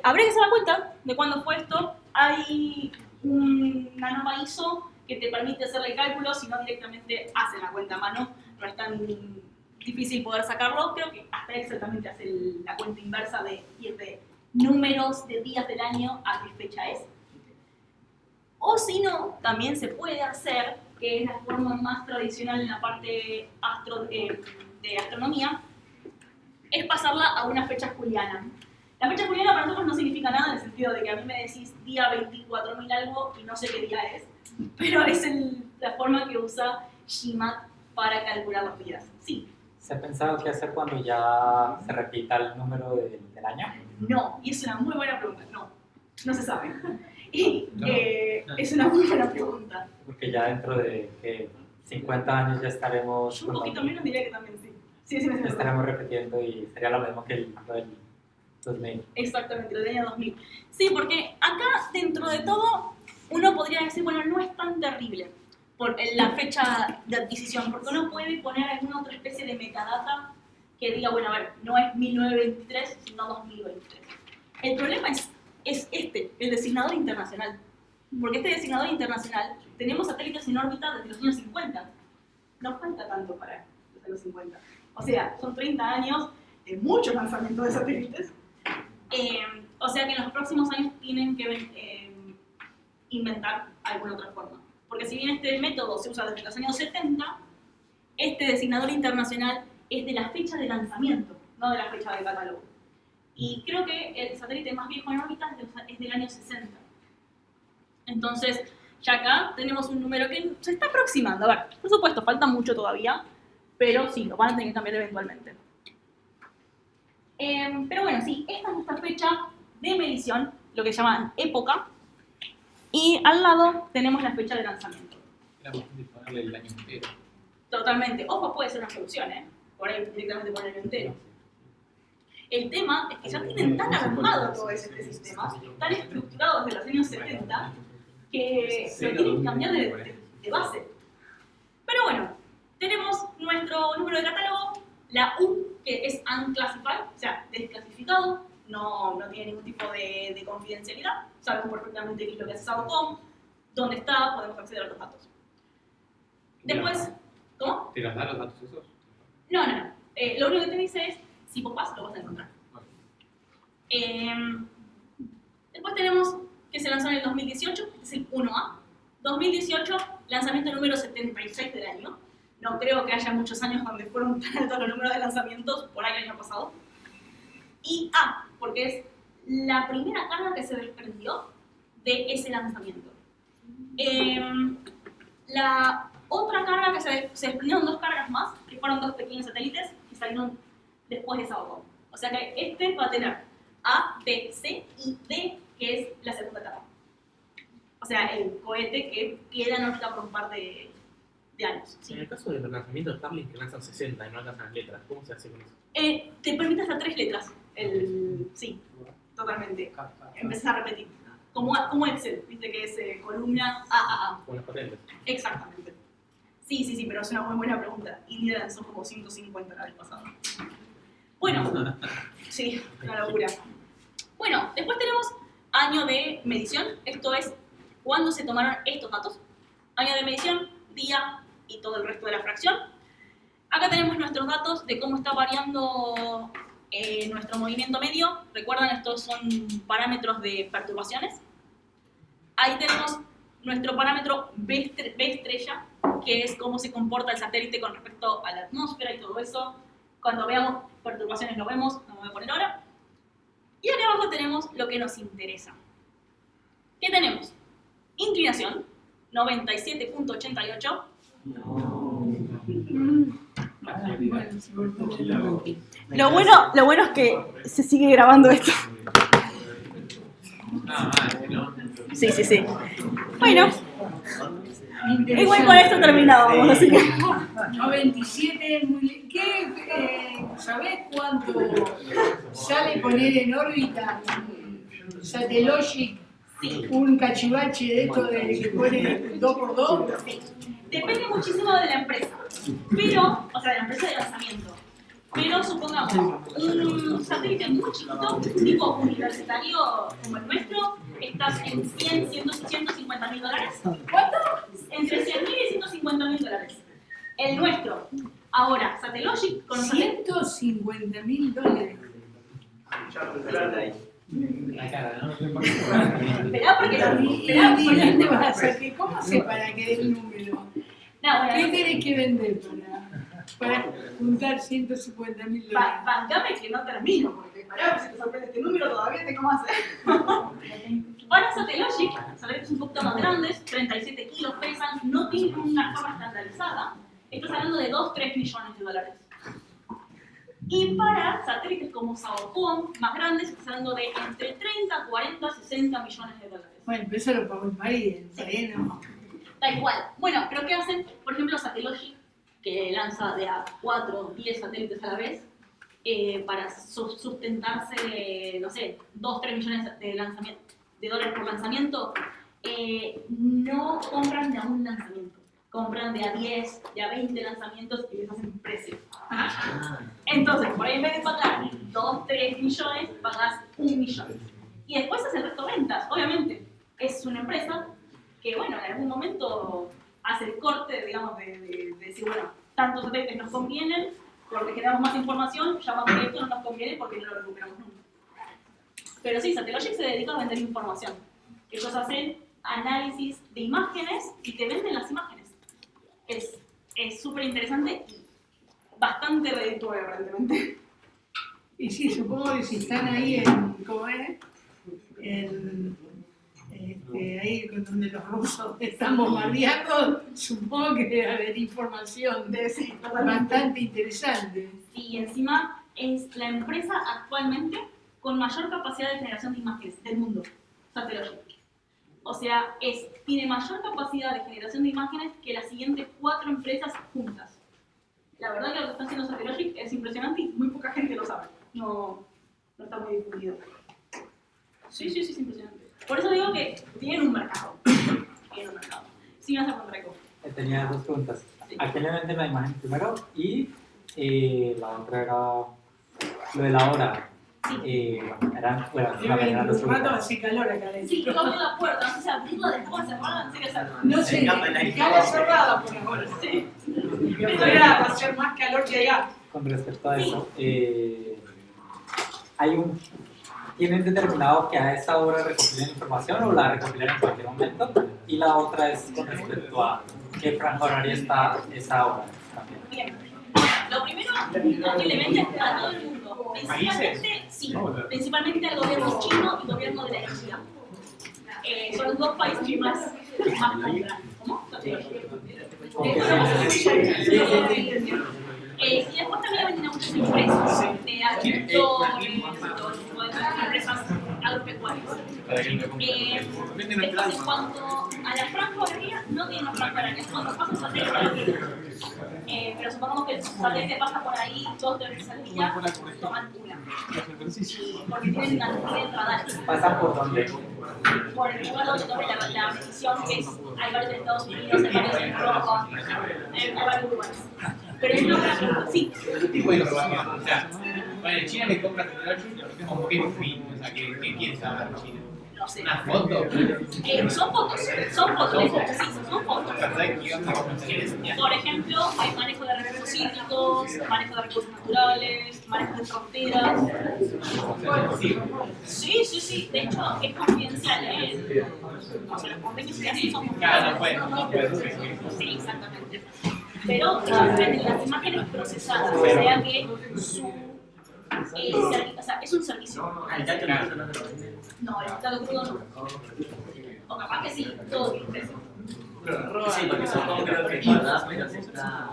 [SPEAKER 1] Habría que hacer la cuenta de cuándo fue esto. Hay una norma ISO que te permite hacer el cálculo, si no directamente hace la cuenta a mano. No es tan difícil poder sacarlo. Creo que hasta exactamente hace la cuenta inversa de ir de números de días del año a qué fecha es. O si no, también se puede hacer, que es la forma más tradicional en la parte de astronomía, es pasarla a una fecha juliana. La fecha juliana para nosotros no significa nada en el sentido de que a mí me decís día 24.000 algo y no sé qué día es, pero es la forma que usa GMAT para calcular los días. Sí.
[SPEAKER 11] ¿Se ha pensado qué hacer cuando ya se repita el número del año?
[SPEAKER 1] No, y es una muy buena pregunta. No se sabe. Y
[SPEAKER 3] No.
[SPEAKER 1] es una muy buena pregunta.
[SPEAKER 11] Porque ya dentro de que 50 años ya estaremos...
[SPEAKER 1] Yo un poquito menos diría que también sí. Sí, me
[SPEAKER 11] estaremos repitiendo y sería lo mismo que el 2000.
[SPEAKER 1] Exactamente, lo del año 2000. Sí, porque acá, dentro de todo, uno podría decir, bueno, no es tan terrible por la fecha de adquisición, porque uno puede poner alguna otra especie de metadata que diga, bueno, a ver, no es 1923, sino 2023. El problema es el designador internacional. Porque este designador internacional, tenemos satélites en órbita desde los años 50. No falta tanto para los años 50. O sea, son 30 años de mucho lanzamiento de satélites. O sea que en los próximos años tienen que inventar alguna otra forma. Porque si bien este método se usa desde los años 70, este designador internacional es de la fecha de lanzamiento, no de la fecha de catálogo. Y creo que el satélite más viejo en órbita es del año 60. Entonces, ya acá tenemos un número que se está aproximando. A ver, por supuesto, falta mucho todavía, pero sí, lo van a tener que cambiar eventualmente. Pero bueno, sí, esta es nuestra fecha de medición, lo que llaman época, y al lado tenemos la fecha de lanzamiento.
[SPEAKER 3] Era más fácil ponerle el año entero.
[SPEAKER 1] Totalmente. Ojo, puede ser una solución, por ahí directamente poner el año entero. El tema es que ya tienen tan armado todo este sistema, tan estructurado desde los años 70, que lo tienen que cambiar de base. Pero bueno, tenemos nuestro número de catálogo, la U, que es unclassified, o sea, desclasificado, no tiene ningún tipo de confidencialidad, sabemos perfectamente qué es lo que hace SAOCOM, dónde está, podemos acceder a los datos. Después, ¿cómo?
[SPEAKER 3] ¿Te los da los datos esos?
[SPEAKER 1] No. Lo único que te dice es, si buscas, lo vas a encontrar. Después tenemos que se lanzó en el 2018, este es el 1A. 2018, lanzamiento número 76 del año. No creo que haya muchos años donde fueron tan altos los números de lanzamientos, por ahí el año pasado. Y A, porque es la primera carga que se desprendió de ese lanzamiento. La otra carga que se desprendieron dos cargas más, que fueron dos pequeños satélites que salieron después de Sao Paulo. O sea que este va a tener A, B, C y D, que es la segunda etapa. O sea, el cohete que queda en órbita por un par de años. ¿Sí?
[SPEAKER 6] En el caso de los lanzamientos de Starlink que lanzan 60 y no alcanzan letras, ¿cómo se hace con eso?
[SPEAKER 1] Te permite hasta 3 letras. Sí, totalmente. Empezás a repetir. Como Excel, viste que es columna A.
[SPEAKER 6] Con las patentes.
[SPEAKER 1] Exactamente. Sí, pero es una muy buena pregunta. Y son como 150 la vez pasada. Bueno, sí, una locura. Bueno, después tenemos año de medición. Esto es cuándo se tomaron estos datos. Año de medición, día y todo el resto de la fracción. Acá tenemos nuestros datos de cómo está variando nuestro movimiento medio. Recuerdan, estos son parámetros de perturbaciones. Ahí tenemos nuestro parámetro B estrella, que es cómo se comporta el satélite con respecto a la atmósfera y todo eso. Cuando veamos perturbaciones lo vemos, no me voy a poner ahora. Y acá abajo tenemos lo que nos interesa. ¿Qué tenemos? Inclinación, 97.88. Lo bueno es que se sigue grabando esto. Sí. Bueno, igual con esto terminábamos, así que...
[SPEAKER 5] 97 es muy... ¿Sabés cuánto sale poner en órbita un Satellogic?
[SPEAKER 1] Sí.
[SPEAKER 5] Un cachivache de esto de que pone 2x2.
[SPEAKER 1] Sí. Depende muchísimo de la empresa, pero, o sea, de la empresa de lanzamiento. Pero supongamos, un satélite muy chiquito, tipo universitario como el nuestro, estás en 150 mil dólares. ¿Cuánto? Entre 100 mil y 150 mil dólares. El nuestro. Ahora, Satellogic con
[SPEAKER 5] 150 mil dólares.
[SPEAKER 3] La cara, ¿no?
[SPEAKER 1] Esperá porque
[SPEAKER 5] ¿Dónde vas a sacar? ¿Cómo hace para que dé el número? ¿Qué tenés que vender para juntar 150 mil dólares?
[SPEAKER 1] Bancame que no termino, porque pará, si te sorprende este número todavía tengo más. Para Satellogic, satélites un poquito más grandes, 37 kilos pesan, no tienen una forma estandarizada. Estás hablando de 2-3 millones de dólares. Y para satélites como Sao más grandes, estás hablando de entre 30, 40, 60 millones de dólares.
[SPEAKER 5] Bueno, pero eso lo pagó el país, no.
[SPEAKER 1] Tal cual. Bueno, pero ¿qué hacen? Por ejemplo, Satellogic, que lanza de a 4, 10 satélites a la vez, para sustentarse, no sé, 2, 3 millones de dólares por lanzamiento, no compran de a un lanzamiento. Compran de a 10, de a 20 lanzamientos y les hacen precio. Entonces, por ahí en vez de pagar 2, 3 millones, pagas 1 millón. Y después hace el resto ventas, obviamente. Es una empresa que, bueno, en algún momento hace el corte, digamos, de decir, bueno, tantos satélites nos convienen, porque generamos más información, ya más esto no nos conviene porque no lo recuperamos nunca. Pero sí, Satellogic se dedica a vender información. Ellos hacen análisis de imágenes y te venden las imágenes. Es súper interesante y bastante redituable, aparentemente.
[SPEAKER 5] Y sí, supongo que si están ahí en, ¿cómo es? Ahí donde los rusos están bombardeando, supongo que debe haber información bastante interesante.
[SPEAKER 1] Y encima es la empresa actualmente con mayor capacidad de generación de imágenes del mundo, Satellogic. O sea, tiene mayor capacidad de generación de imágenes que las siguientes 4 empresas juntas. La verdad que lo que está haciendo Satellogic es impresionante y muy poca gente lo sabe. No está muy difundido. Sí, es impresionante. Por eso digo que tienen un mercado. Sí, vas a contar algo.
[SPEAKER 11] Tenía 2 preguntas. ¿A quién le venden la imagen primero? Y la otra era lo de la hora. Eran dos preguntas.
[SPEAKER 5] Hace calor acá adentro.
[SPEAKER 1] Sí, yo abrí la puerta, no sé si abrirla después, cerrarla, no sé qué hacer.
[SPEAKER 5] No sé, cara cerrada por ahora.
[SPEAKER 1] Sí.
[SPEAKER 5] Esto era para hacer más calor que allá.
[SPEAKER 11] Con respecto a eso, ¿tienen determinado que a esa hora recopilan información o la recopilan en cualquier momento? Y la otra es con respecto a qué franja horaria está esa hora también.
[SPEAKER 1] Bien. Lo primero es que le venden a todo el mundo. Principalmente al gobierno chino y gobierno de la India. Son los 2 países que más compran. ¿Cómo? Y después también le venden a muchas empresas Después, en cuanto a la franja horaria, no tiene una franja horaria. Cuando pasa el satélite, no tiene. Pero supongamos que el satélite pasa por ahí 2 veces al día, toman una. Porque tienen radares.
[SPEAKER 11] ¿Pasan por dónde?
[SPEAKER 1] Por el lugar donde tome la medición, que es, hay varios en Estados Unidos, hay varios en Europa, hay varios lugares. Pero es una franja, sí.
[SPEAKER 3] ¿Qué tipo de información? O sea, bueno, China le compra tecnología, como qué fin, o sea, ¿qué quieres saber de China?
[SPEAKER 1] No sé.
[SPEAKER 3] ¿Una foto?
[SPEAKER 1] Son fotos, sí, son fotos. Por ejemplo, hay manejo de recursos hídricos, manejo de recursos naturales, manejo de fronteras. Sí, de hecho es confidencial, ¿eh? O sea, los convenios que hacen son confidenciales. Sí, exactamente. Pero las imágenes procesadas, o sea que o sea, es un servicio.
[SPEAKER 10] El dato no te lo venden.
[SPEAKER 1] No, el dato crudo no. O capaz que sí, todo tiene precio.
[SPEAKER 10] Sí, porque son como creo que guardadas, pero se está...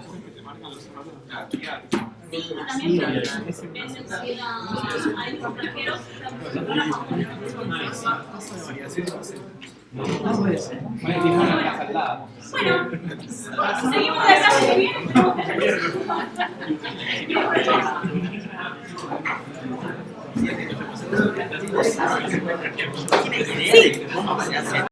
[SPEAKER 1] Sí, también venden a extranjeros. Bueno, seguimos la clase que viene. Sí.